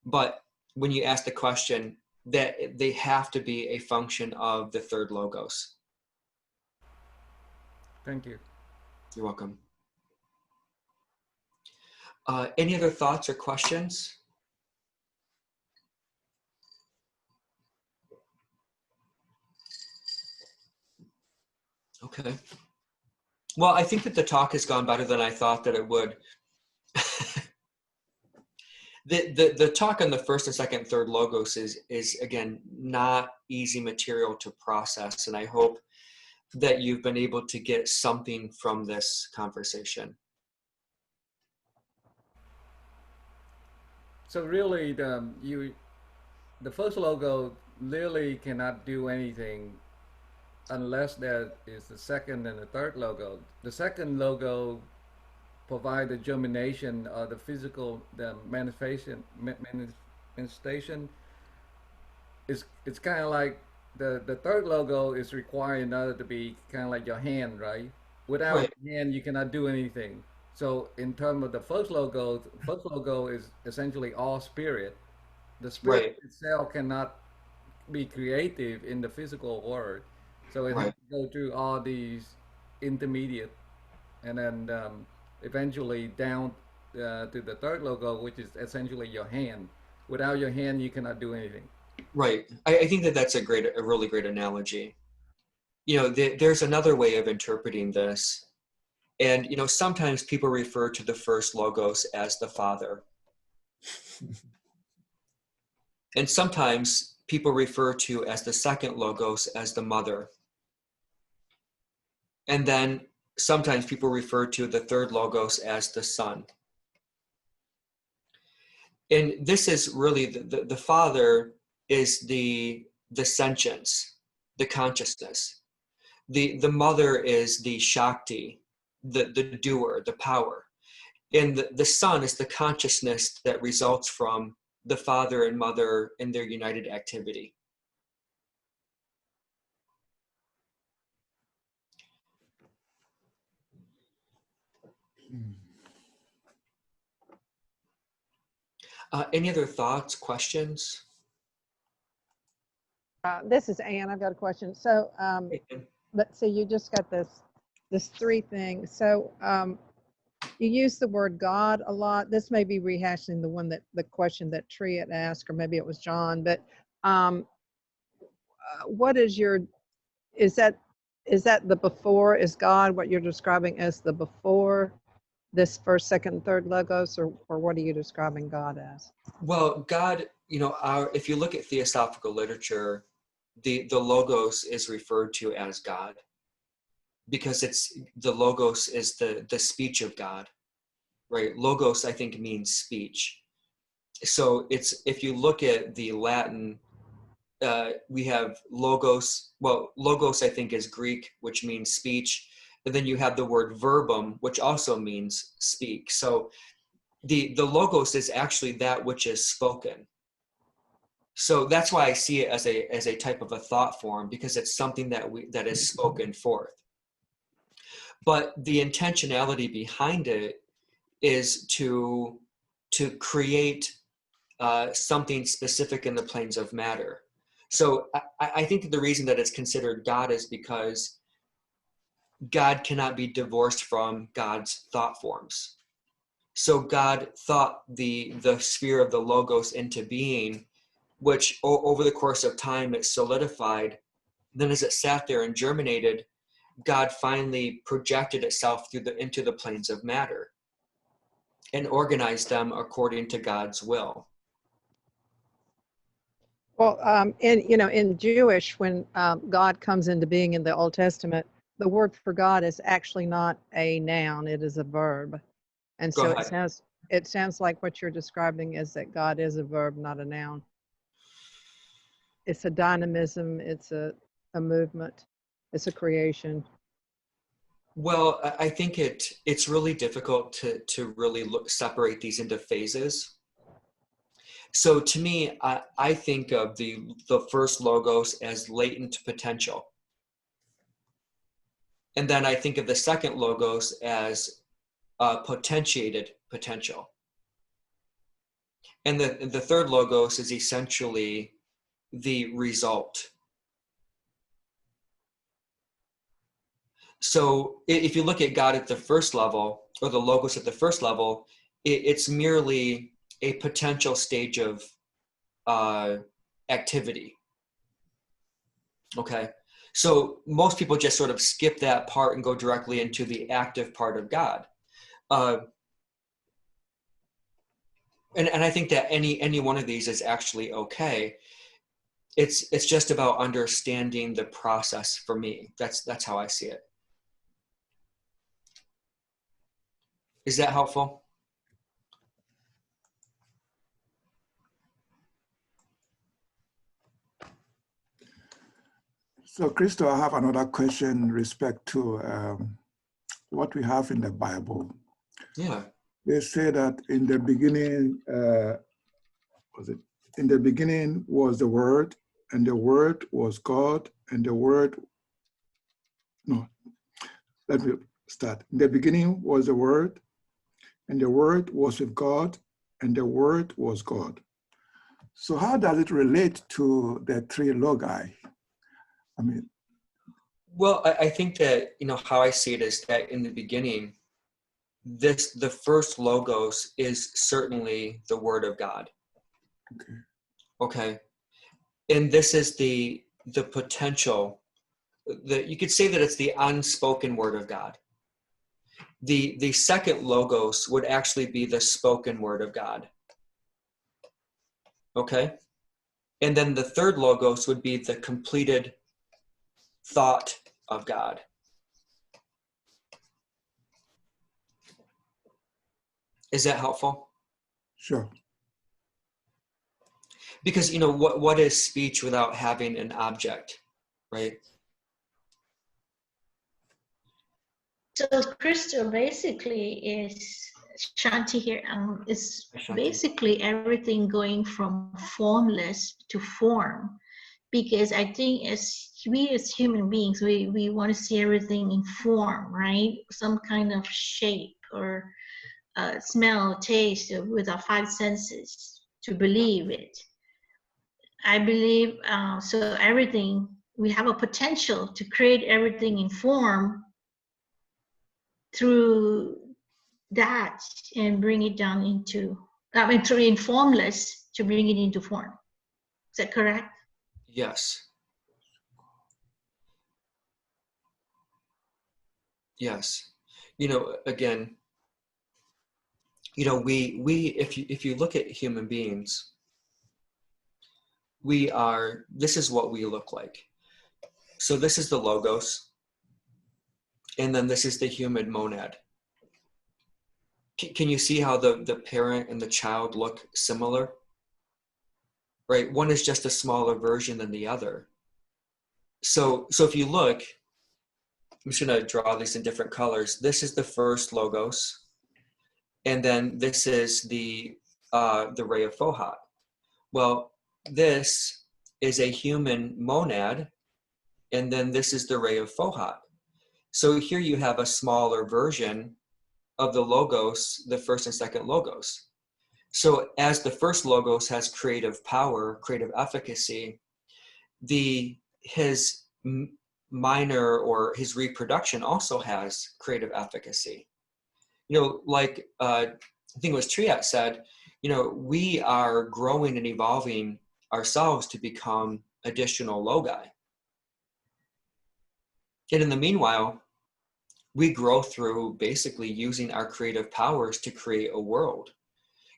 But when you ask the question, that they have to be a function of the third logos. Thank you. You're welcome. Any other thoughts or questions? Okay. Well, I think that the talk has gone better than I thought that it would. The talk on the first and second, third logos is again not easy material to process, and I hope that you've been able to get something from this conversation. So really, the first logo literally cannot do anything unless there is the second and the third logo. The second logo provide the germination of the physical, the manifestation. It's kind of like the third logo is required in order to be kind of like your hand, right? Without Right, your hand, you cannot do anything. So in terms of the first logo is essentially all spirit. The spirit right, itself cannot be creative in the physical world. So it has right, to go through all these intermediate, and then eventually down to the third logo, which is essentially your hand. Without your hand, you cannot do anything. right. I think that that's a really great analogy. You know, there's another way of interpreting this, and you know, sometimes people refer to the first logos as the Father, and sometimes people refer to as the second logos as the Mother, and then sometimes people refer to the third logos as the Son. And this is really the Father is the sentience, the consciousness. The Mother is the Shakti, the doer, the power. And the Son is the consciousness that results from the Father and Mother in their united activity. Any other thoughts, questions? This is Ann. I've got a question. So let's see. You just got this three thing. So you use the word God a lot. This may be rehashing the question that Tree had asked, or maybe it was John, but what is is that the before is God, what you're describing as the before this first, second, third logos, or what are you describing God as? Well, God, if you look at theosophical literature, the logos is referred to as God, because the logos is the speech of God, right? Logos, I think, means speech. So if you look at the Latin, we have logos. Well, logos, I think, is Greek, which means speech. And then you have the word verbum, which also means speak. So the logos is actually that which is spoken. So that's why I see it as a type of a thought form, because it's something that is spoken forth. But the intentionality behind it is to create something specific in the planes of matter. So I think that the reason that it's considered God is because God cannot be divorced from God's thought forms. So God thought the sphere of the logos into being, which over the course of time it solidified. Then as it sat there and germinated, God finally projected itself into the planes of matter and organized them according to God's will. Well, in Jewish, when God comes into being in the Old Testament, the word for God is actually not a noun; it is a verb, and Go so ahead. it sounds like what you're describing is that God is a verb, not a noun. It's a dynamism. It's a movement. It's a creation. Well, I think it's really difficult to really separate these into phases. So to me, I think of the first logos as latent potential. And then I think of the second logos as potentiated potential. And the third logos is essentially the result. So if you look at God at the first level, or the logos at the first level, it's merely a potential stage of activity. Okay, so most people just sort of skip that part and go directly into the active part of God. And I think that any one of these is actually okay. It's just about understanding the process for me. That's how I see it. Is that helpful? So, Cristo, I have another question in respect to what we have in the Bible. Yeah. They say that in the beginning, in the beginning was the Word, and the Word was God, and the Word, no, let me start. In the beginning was the Word, and the Word was with God, and the Word was God. So how does it relate to the three logi? I mean, Well, I think that, how I see it is that in the beginning, the first logos is certainly the Word of God. Okay. And this is the potential, you could say that it's the unspoken Word of God. The second logos would actually be the spoken Word of God. Okay. And then the third logos would be the completed thought of God. Is that helpful? sure. Because what is speech without having an object, right? So Crystal basically is Shanti here. Is Shanti. basically everything going from formless to form, because I think as human beings, we want to see everything in form, right? Some kind of shape or smell, taste with our five senses to believe it. I believe so. Everything, we have a potential to create everything in form through that and bring it down into, I mean, to in formless to bring it into form. Is that correct? Yes. Yes. You know, again, you know, we if you look at human beings, this is what we look like. So this is the logos, and then this is the human monad. Can you see how the parent and the child look similar? Right? One is just a smaller version than the other. So if you look, I'm just going to draw these in different colors. This is the first logos, and then this is the ray of Fohat. Well, this is a human monad, and then this is the ray of Fohat. So here you have a smaller version of the logos, the first and second logos. So as the first logos has creative power, creative efficacy, his minor or his reproduction also has creative efficacy. You know, like I think it was Triat said, you know, we are growing and evolving ourselves to become additional logi. And in the meanwhile, we grow through basically using our creative powers to create a world.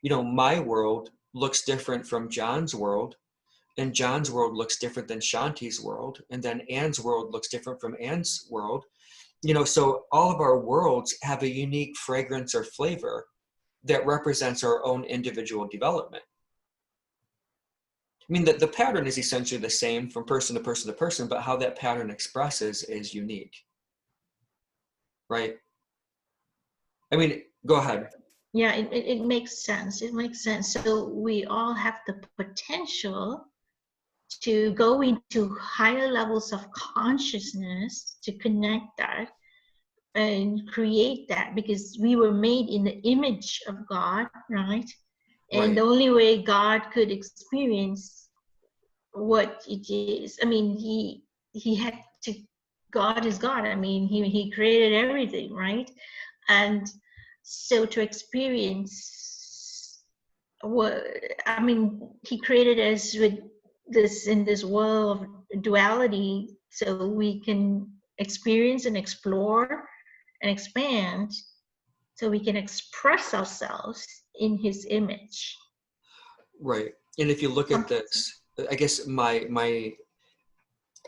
You know, my world looks different from John's world, and John's world looks different than Shanti's world, and then Anne's world looks different from Anne's world. You know, so all of our worlds have a unique fragrance or flavor that represents our own individual development. I mean, the pattern is essentially the same from person to person to person, but how that pattern expresses is unique. Right? I mean, go ahead. Yeah, it makes sense. It makes sense. So we all have the potential to go into higher levels of consciousness to connect that and create that, because we were made in the image of God, right? And Right. the only way God could experience what it is, I mean, he had to, God is God. I mean, he created everything, right? And so to experience what, I mean, he created us with this, in this world of duality, so we can experience and explore and expand, so we can express ourselves in his image. Right. And if you look at this, I guess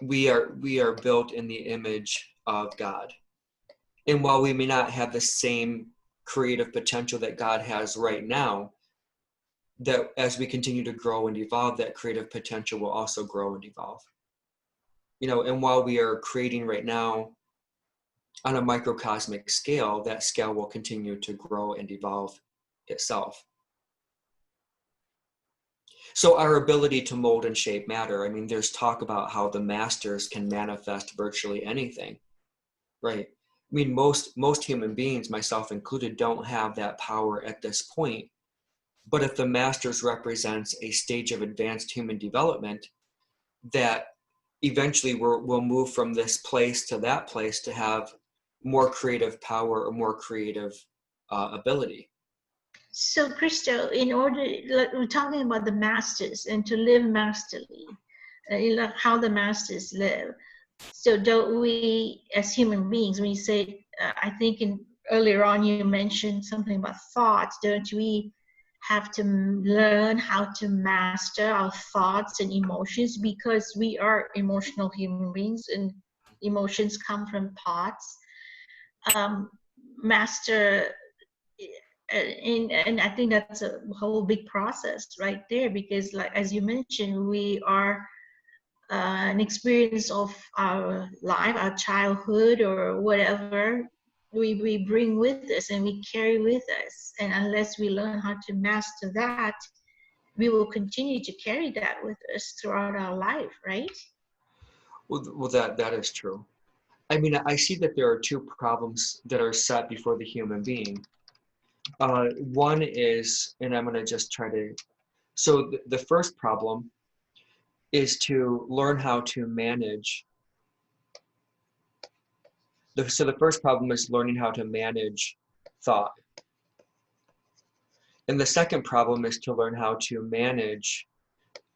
we are built in the image of God. And while we may not have the same creative potential that God has right now, that as we continue to grow and evolve, that creative potential will also grow and evolve. You know, and while we are creating right now on a microcosmic scale, that scale will continue to grow and evolve itself. So our ability to mold and shape matter. I mean, there's talk about how the masters can manifest virtually anything, right? I mean, most human beings, myself included, don't have that power at this point. But if the masters represents a stage of advanced human development, that eventually we'll move from this place to that place to have more creative power or more creative ability. So, Cristo, in order, like, we're talking about the masters and to live masterly, how the masters live. So, don't we, as human beings, when you say, I think earlier on you mentioned something about thoughts, don't we have to learn how to master our thoughts and emotions, because we are emotional human beings and emotions come from thoughts? Master. And I think that's a whole big process right there, because, like, as you mentioned, we are an experience of our life, our childhood, or whatever we bring with us and we carry with us. And unless we learn how to master that, we will continue to carry that with us throughout our life, right? Well, that is true. I mean, I see that there are two problems that are set before the human being. One is, and I'm going to just try to, so the first problem is to learn how to manage. So the first problem is learning how to manage thought. And the second problem is to learn how to manage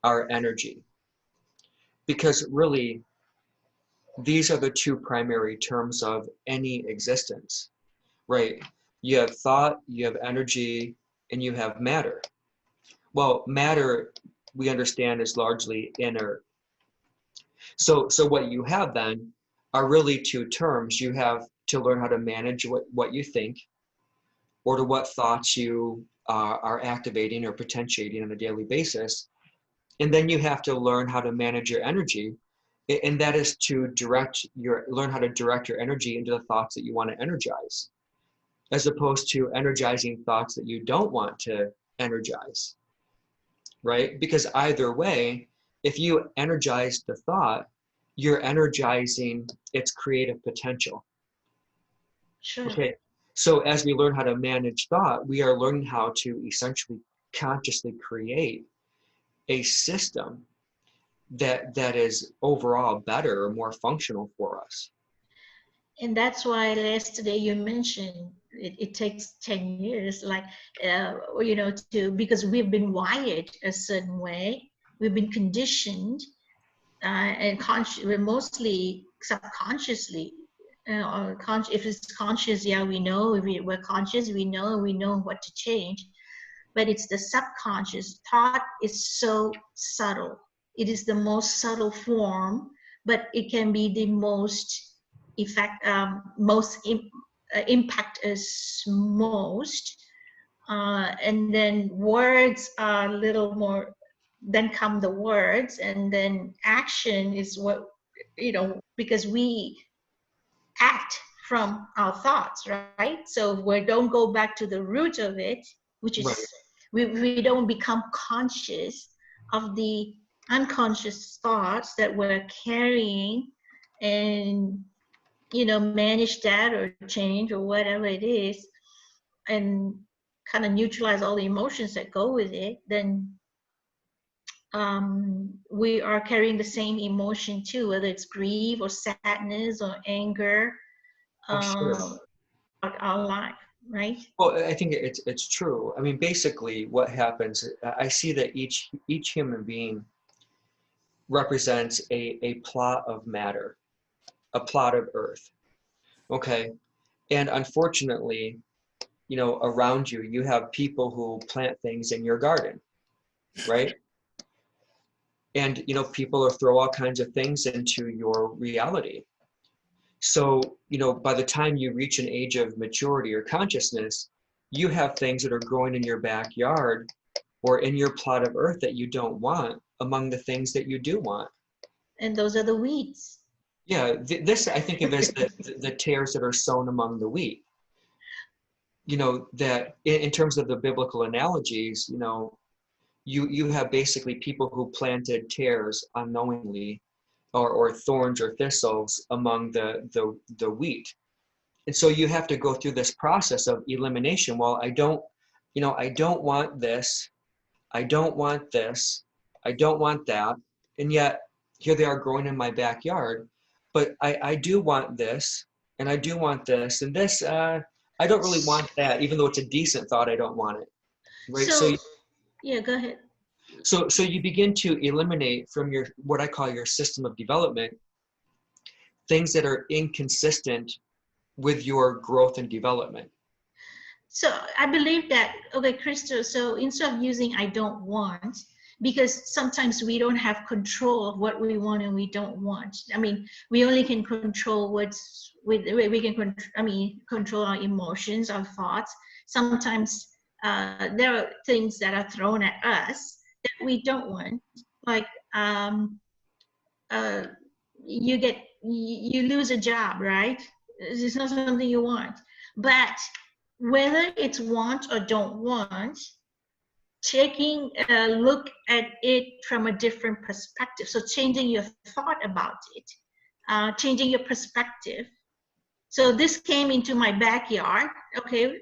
our energy. Because really, these are the two primary terms of any existence, right? You have thought, you have energy, and you have matter. Well, matter, we understand, is largely inert. So what you have then are really two terms. You have to learn how to manage what you think, or to what thoughts you are activating or potentiating on a daily basis. And then you have to learn how to manage your energy. And that is to learn how to direct your energy into the thoughts that you want to energize, as opposed to energizing thoughts that you don't want to energize, right? Because either way, if you energize the thought, you're energizing its creative potential. Sure. Okay, so as we learn how to manage thought, we are learning how to essentially consciously create a system that is overall better or more functional for us. And that's why yesterday you mentioned it takes 10 years, like, because we've been wired a certain way. We've been conditioned, and we're mostly subconsciously. If it's conscious, yeah, we know. If we're conscious, we know what to change. But it's the subconscious. Thought is so subtle. It is the most subtle form, but it can be the most impact us most. And then words are a little more, then come the words, and then action is what, because we act from our thoughts, right? So we don't go back to the root of it, which is, Right. we don't become conscious of the unconscious thoughts that we're carrying, and manage that or change or whatever it is, and kind of neutralize all the emotions that go with it. Then we are carrying the same emotion too, whether it's grief or sadness or anger, Sure. our life, right? Well, I think it's true. I mean, basically, what happens, I see that each human being represents a plot of matter, a plot of earth. Okay, and unfortunately, around you, you have people who plant things in your garden, right? And people throw all kinds of things into your reality. So, by the time you reach an age of maturity or consciousness, you have things that are growing in your backyard or in your plot of earth that you don't want among the things that you do want. And those are the weeds. Yeah, this I think of as the tares that are sown among the wheat. That in terms of the biblical analogies, you have basically people who planted tares unknowingly, or thorns or thistles among the wheat. And so you have to go through this process of elimination. Well, I don't want this, I don't want this, I don't want that, and yet here they are growing in my backyard. But I do want this, and I do want this, and this, I don't really want that, even though it's a decent thought, I don't want it, right? So yeah, go ahead. So you begin to eliminate from your, what I call your system of development, things that are inconsistent with your growth and development. So I believe that, okay, Cristo, so instead of using I don't want, because sometimes we don't have control of what we want and we don't want. I mean, we only can control control our emotions, our thoughts. Sometimes there are things that are thrown at us that we don't want, like you lose a job, right? It's not something you want, but whether it's want or don't want, taking a look at it from a different perspective. So changing your thought about it, changing your perspective. So this came into my backyard. Okay,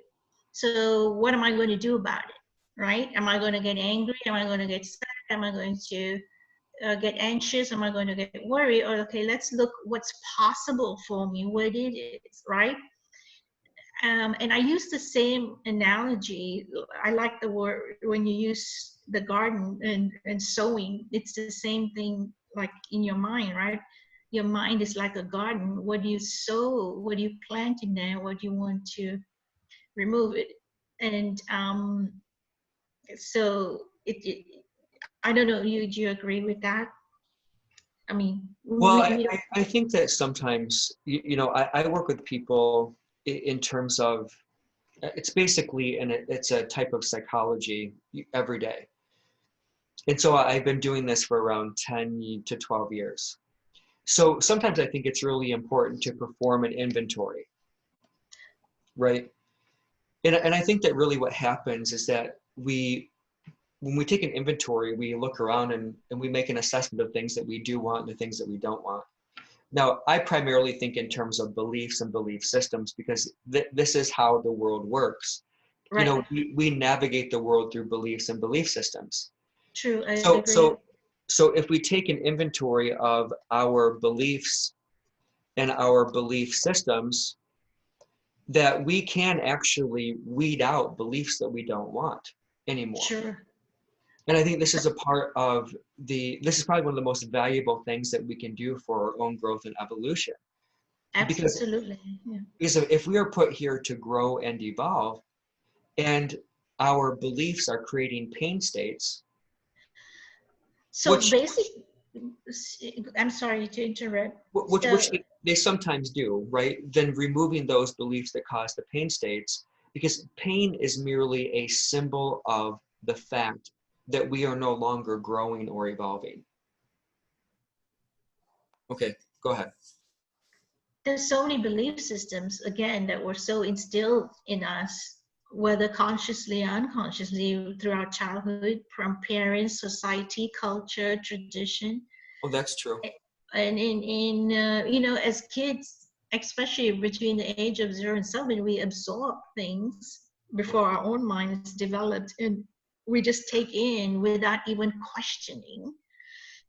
so what am I going to do about it, right? Am I going to get angry? Am I going to get sad? Am I going to get anxious? Am I going to get worried? Or, okay, let's look what's possible for me, what it is, right? And I use the same analogy. I like the word when you use the garden and sowing. It's the same thing like in your mind, right? Your mind is like a garden. What do you sow? What do you plant in there? What do you want to remove it? And so I don't know. Do you agree with that? I mean, Well, we don't. I think that sometimes, I work with people in terms of, it's basically, and it's a type of psychology every day. And so I've been doing this for around 10 to 12 years. So sometimes I think it's really important to perform an inventory, right? And I think that really what happens is that when we take an inventory, we look around and we make an assessment of things that we do want and the things that we don't want. Now, I primarily think in terms of beliefs and belief systems, because this is how the world works. Right. We navigate the world through beliefs and belief systems. True. I So, agree. so if we take an inventory of our beliefs and our belief systems, that we can actually weed out beliefs that we don't want anymore. Sure. And I think this is a part of this is probably one of the most valuable things that we can do for our own growth and evolution. Absolutely. Yeah. Because if we are put here to grow and evolve, and our beliefs are creating pain states. So which, basically, I'm sorry to interrupt. which they sometimes do, right? Then removing those beliefs that cause the pain states, because pain is merely a symbol of the fact that we are no longer growing or evolving. Okay, go ahead. There's so many belief systems, again, that were so instilled in us, whether consciously or unconsciously, through our childhood, from parents, society, culture, tradition. Oh, that's true. And as kids, especially between the age of 0 and 7, we absorb things before our own mind is developed, and we just take in without even questioning.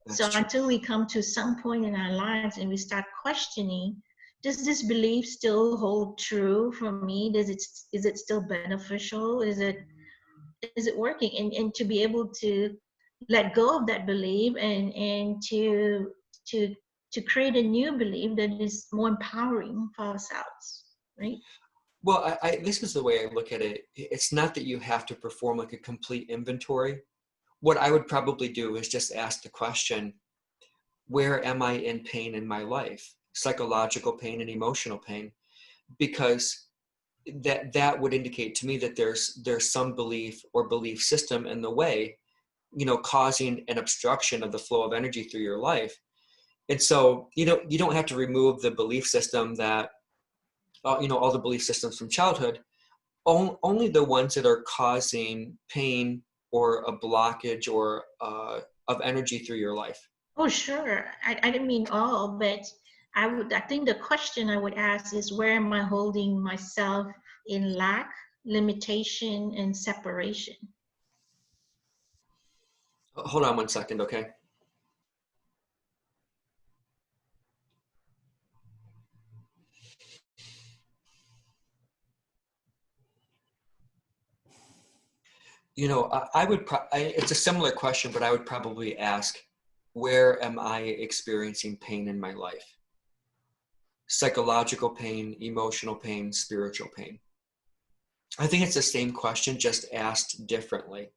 That's so true. Until we come to some point in our lives and we start questioning, does this belief still hold true for me? Is it still beneficial? Is it working? And to be able to let go of that belief and to create a new belief that is more empowering for ourselves, right? Well, this is the way I look at it. It's not that you have to perform like a complete inventory. What I would probably do is just ask the question, where am I in pain in my life? Psychological pain and emotional pain, because that would indicate to me that there's some belief or belief system in the way, causing an obstruction of the flow of energy through your life. And so, you don't have to remove the belief system that, all the belief systems from childhood, only the ones that are causing pain or a blockage or of energy through your life. Oh, sure. I didn't mean all, but I think the question I would ask is, where am I holding myself in lack, limitation, and separation? Hold on one second, okay? I would, it's a similar question, but I would probably ask, where am I experiencing pain in my life? Psychological pain, emotional pain, spiritual pain. I think it's the same question, just asked differently.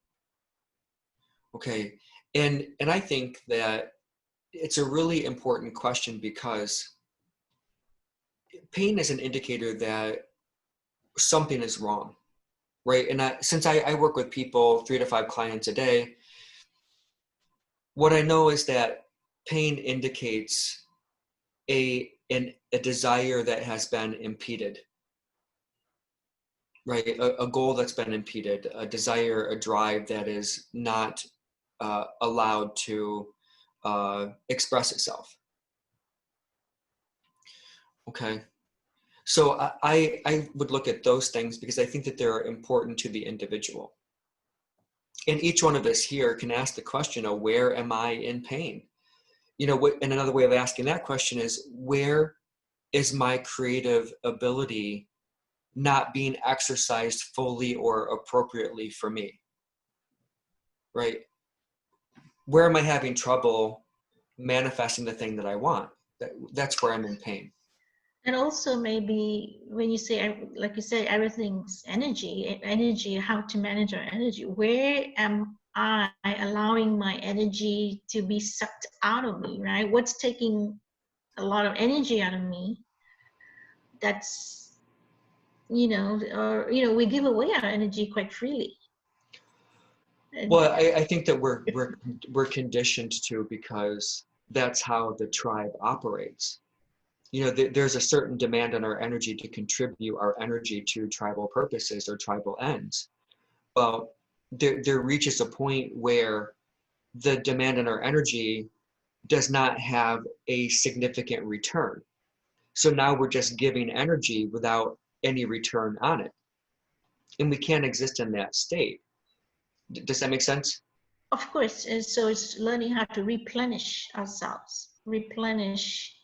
Okay, and I think that it's a really important question, because pain is an indicator that something is wrong, right? And since I work with people, 3 to 5 clients a day, what I know is that pain indicates a desire that has been impeded, right? A goal that's been impeded, a desire, a drive that is not allowed to express itself. Okay. So I would look at those things because I think that they're important to the individual. And each one of us here can ask the question of, where am I in pain? And another way of asking that question is, where is my creative ability not being exercised fully or appropriately for me, right? Where am I having trouble manifesting the thing that I want? That's where I'm in pain. And also maybe when you say, like you said, everything's energy, how to manage our energy. Where am I allowing my energy to be sucked out of me, right? What's taking a lot of energy out of me? That's, or, we give away our energy quite freely. And Well, I think that we're conditioned to, because that's how the tribe operates. There's a certain demand on our energy to contribute our energy to tribal purposes or tribal ends. Well, there reaches a point where the demand on our energy does not have a significant return. So now we're just giving energy without any return on it. And we can't exist in that state. Does that make sense? of course, and so it's learning how to replenish ourselves, replenish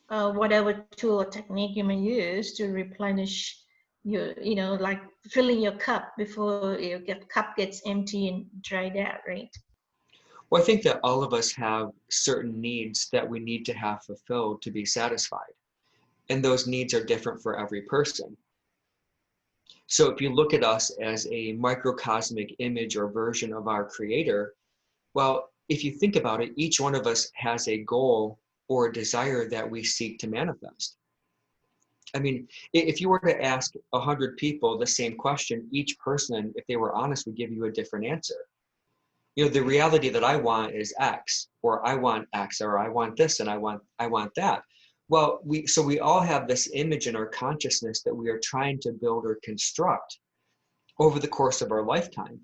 whatever tool or technique you may use to replenish your, like filling your cup before your cup gets empty and dried out, right? Well, I think that all of us have certain needs that we need to have fulfilled to be satisfied. And those needs are different for every person. So if you look at us as a microcosmic image or version of our Creator, well, if you think about it, each one of us has a goal or a desire that we seek to manifest. I mean, if you were to ask 100 people the same question, each person, if they were honest, would give you a different answer. The reality that I want is X, or I want X, or I want this, and I want that. Well, we all have this image in our consciousness that we are trying to build or construct over the course of our lifetime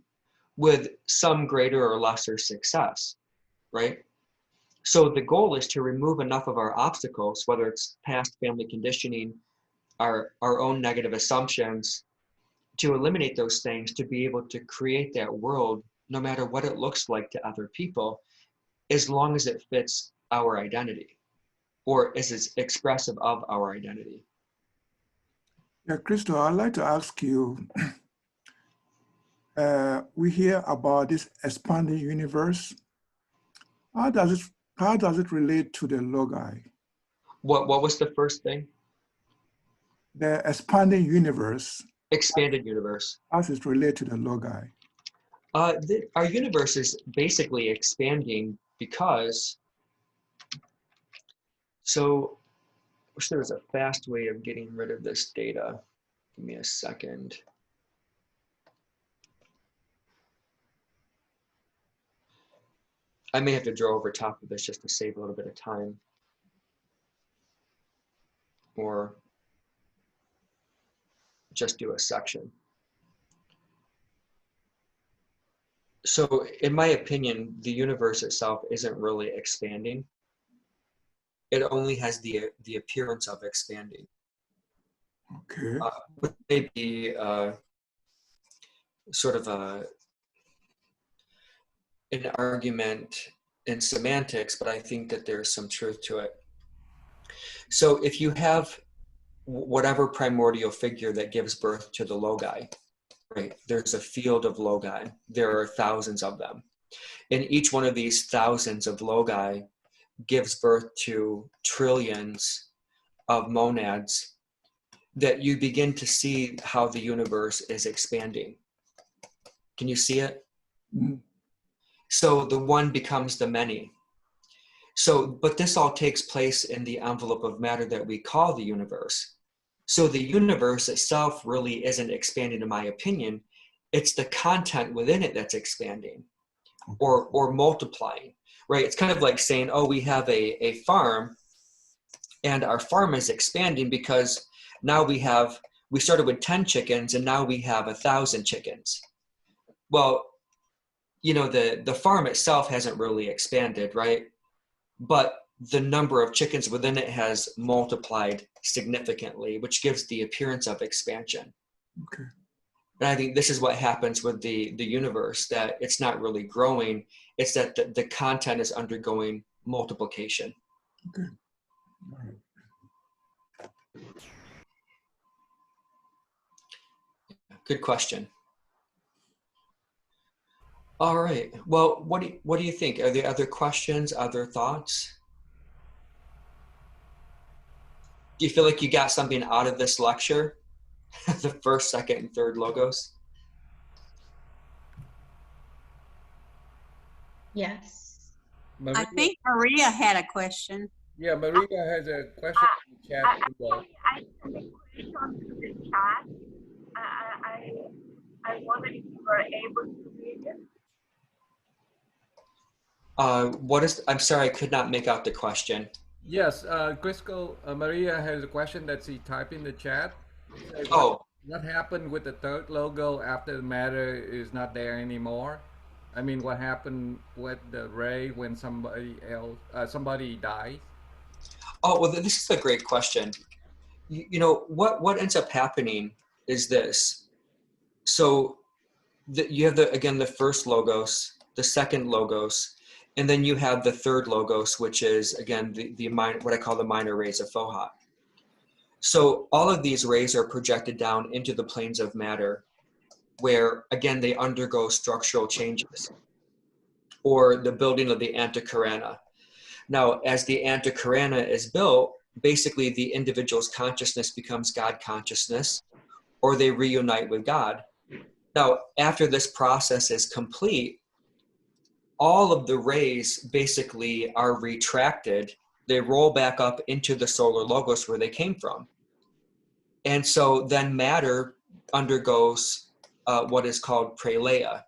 with some greater or lesser success, right? So the goal is to remove enough of our obstacles, whether it's past family conditioning, our own negative assumptions, to eliminate those things, to be able to create that world, no matter what it looks like to other people, as long as it fits our identity or is expressive of our identity. Yeah, Cristo, I'd like to ask you, we hear about this expanding universe. How does it relate to the Logi? What was the first thing? The expanding universe. Expanded universe. How does it relate to the Logi? Our universe is basically expanding because, so I wish there was a fast way of getting rid of this data. Give me a second. I may have to draw over top of this just to save a little bit of time. Or just do a section. So in my opinion, the universe itself isn't really expanding. It only has the appearance of expanding. Okay. Which may be sort of an argument in semantics, but I think that there's some truth to it. So if you have whatever primordial figure that gives birth to the Logi, right? There's a field of Logi. There are thousands of them. And each one of these thousands of Logi gives birth to trillions of monads, that you begin to see how the universe is expanding. Can you see it? Mm-hmm. So the one becomes the many. So, but this all takes place in the envelope of matter that we call the universe. So the universe itself really isn't expanding, in my opinion. It's the content within it that's expanding or multiplying, right? It's kind of like saying, oh, we have a farm and our farm is expanding because now we started with 10 chickens and now we have 1,000 chickens. Well, the farm itself hasn't really expanded, right? But the number of chickens within it has multiplied significantly, which gives the appearance of expansion. Okay. And I think this is what happens with the universe, that it's not really growing. It's that the content is undergoing multiplication. Okay. All right. Good question. All right. Well, what do you think? Are there other questions, other thoughts? Do you feel like you got something out of this lecture? The first, second, and third logos? Yes. Maria, I think Maria had a question. yeah, Maria has a question in the chat as well. I sent a question to the chat. I wondered if you were able to read it. I'm sorry, I could not make out the question. Yes, Crisco, Maria has a question that she typed in the chat. It says, Oh, what happened with the third logo after the matter is not there anymore? I mean, what happened with the ray when somebody else, somebody dies? oh, well, this is a great question. You know, what ends up happening is this. So you have again, the first logos, the second logos, and then you have the third logos, which is again, the minor, what I call the minor rays of Fohat. So all of these rays are projected down into the planes of matter, where again, they undergo structural changes, or the building of the Antakarana. Now, as the Antakarana is built, basically the individual's consciousness becomes God consciousness, or they reunite with God. Now, after this process is complete, all of the rays basically are retracted. They roll back up into the solar logos where they came from. And so then matter undergoes what is called pralaya,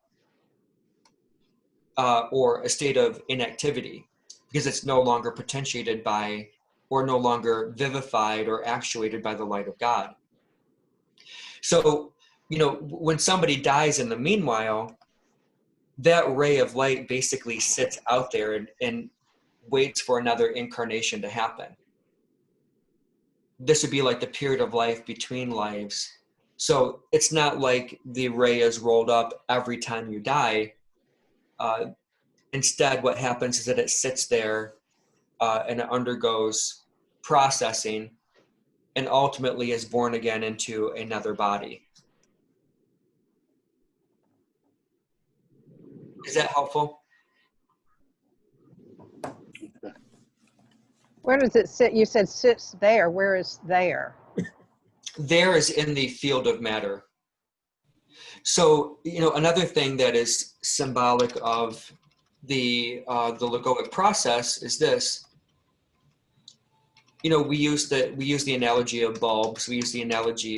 or a state of inactivity, because it's no longer potentiated by, or no longer vivified or actuated by the light of God. So, you know, when somebody dies in the meanwhile, that ray of light basically sits out there and waits for another incarnation to happen. This would be like the period of life between lives. So it's not like the ray is rolled up every time you die. Instead, what happens is that it sits there and it undergoes processing and ultimately is born again into another body. Is that helpful? Where does it sit? You said sits there. Where is there? There is in the field of matter. So, you know, another thing that is symbolic of the logoic process is this. You know, we use the analogy of bulbs. We use the analogy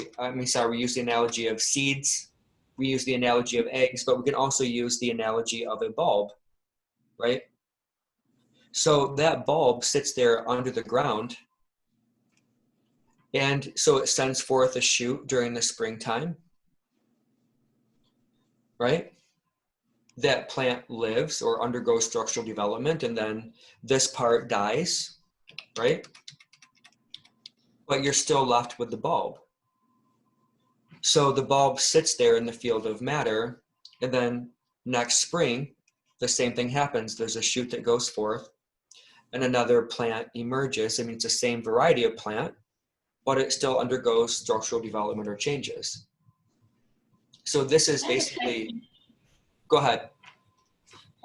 of seeds. We use the analogy of eggs, but we can also use the analogy of a bulb, right? So that bulb sits there under the ground, and so it sends forth a shoot during the springtime, right? That plant lives or undergoes structural development, and then this part dies, right? But you're still left with the bulb. So the bulb sits there in the field of matter, and then next spring, the same thing happens. There's a shoot that goes forth, and another plant emerges. I mean, it's the same variety of plant, but it still undergoes structural development or changes. So this is basically, go ahead.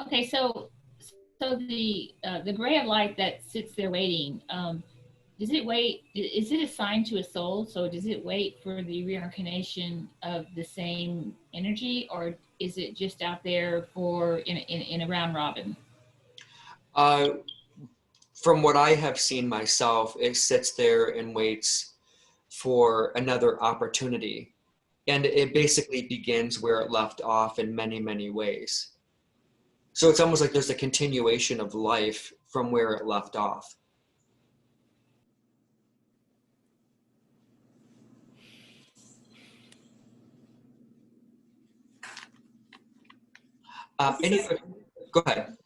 Okay, so the gray of light that sits there waiting, does it wait? Is it assigned to a soul? So does it wait for the reincarnation of the same energy, or is it just out there for in a round robin? From what I have seen myself, it sits there and waits for another opportunity, and it basically begins where it left off in many, many ways. So it's almost like there's a continuation of life from where it left off. Go ahead.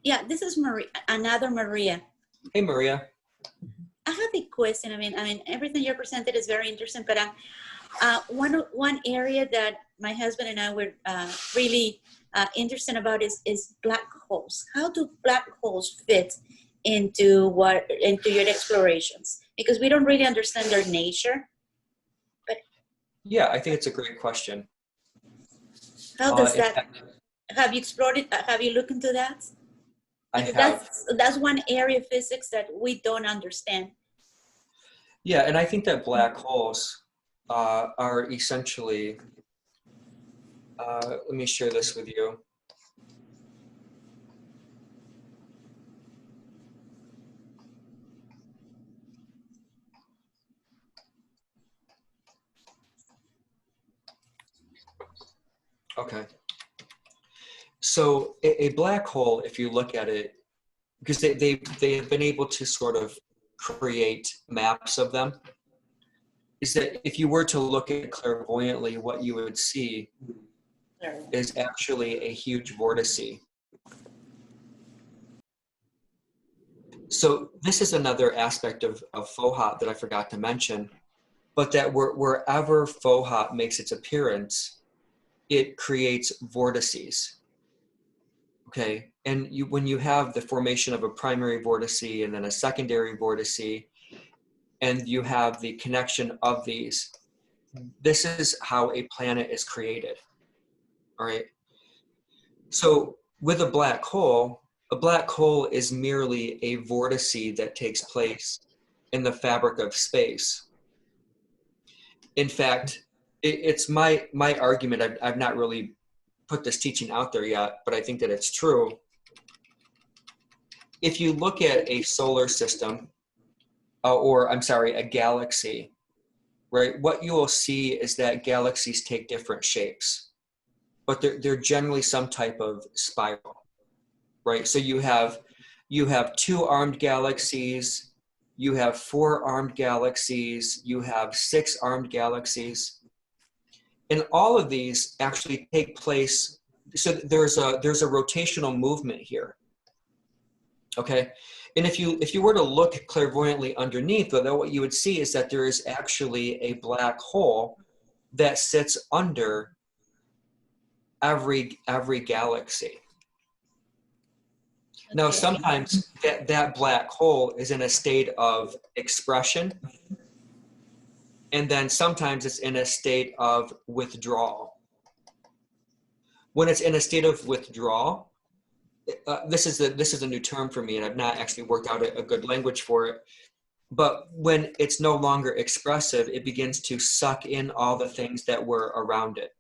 Yeah, this is Maria, another Maria. Hey, Maria. I have a question. I mean, everything you presented is very interesting, but one area that my husband and I were really interested about is black holes. How do black holes fit into your explorations? Because we don't really understand their nature. But yeah, I think it's a great question. How does In that, fact, have you explored it? Have you looked into that? I Because have. that's one area of physics that we don't understand. Yeah, and I think that black holes are essentially, let me share this with you. Okay. So a black hole, if you look at it, because they have been able to sort of create maps of them, is that if you were to look at it clairvoyantly, what you would see is actually a huge vortice. So this is another aspect of FOHAT that I forgot to mention, but that wherever FOHAT makes its appearance, it creates vortices. Okay, and when you have the formation of a primary vortice and then a secondary vortice, and you have the connection of these, this is how a planet is created. All right. So with a black hole is merely a vortice that takes place in the fabric of space. In fact, it's my argument. I've not really put this teaching out there yet, but I think that it's true. If you look at a solar system, or I'm sorry, a galaxy, right? What you will see is that galaxies take different shapes, but they're generally some type of spiral, right? So you have 2-armed galaxies, you have 4-armed galaxies, you have 6-armed galaxies, and all of these actually take place. So there's a rotational movement here. Okay, and if you were to look clairvoyantly underneath, though, what you would see is that there is actually a black hole that sits under every galaxy. Now, Okay. sometimes that black hole is in a state of expression, and then sometimes it's in a state of withdrawal. When it's in a state of withdrawal, this is a new term for me, and I've not actually worked out a good language for it. But when it's no longer expressive, it begins to suck in all the things that were around it,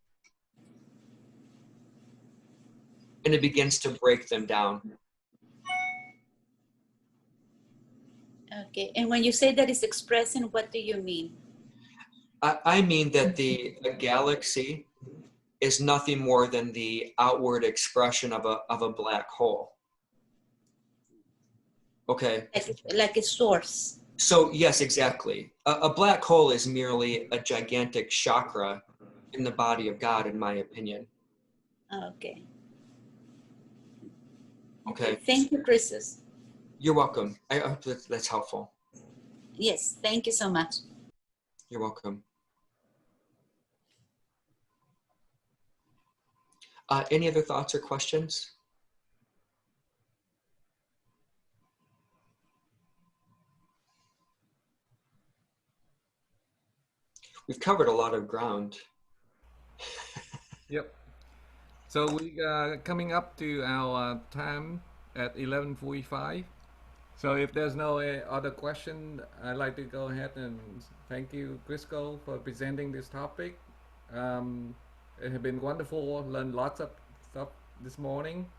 and it begins to break them down. Okay, and when you say that it's expressing, what do you mean? I mean that a galaxy is nothing more than the outward expression of a black hole. Okay. Like a source. So yes, exactly. A black hole is merely a gigantic chakra in the body of God, in my opinion. Okay. Okay. Thank you, Christus. You're welcome. I hope that's helpful. Yes, thank you so much. You're welcome. Any other thoughts or questions? We've covered a lot of ground. Yep. So we coming up to our time at 11:45. So if there's no other question, I'd like to go ahead and thank you, Crisco, for presenting this topic. It has been wonderful. Learned lots of stuff this morning.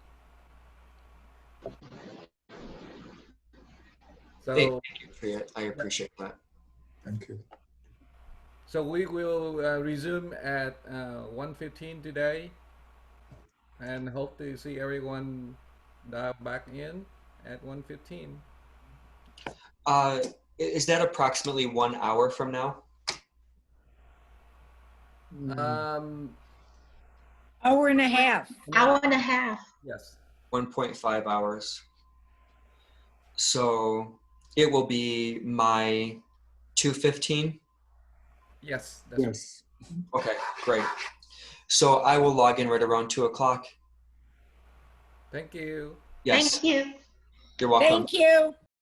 So Thank you for it. I appreciate that. Thank you. So we will resume at 1:15 today, and hope to see everyone dial back in at 1:15. Is that approximately 1 hour from now? Hour and a half. Hour and a half. Yes. 1.5 hours. So it will be my 2:15. Yes. That's Yes. Okay, great. So I will log in right around 2 o'clock. Thank you. Yes, Thank you. you're welcome. Thank you.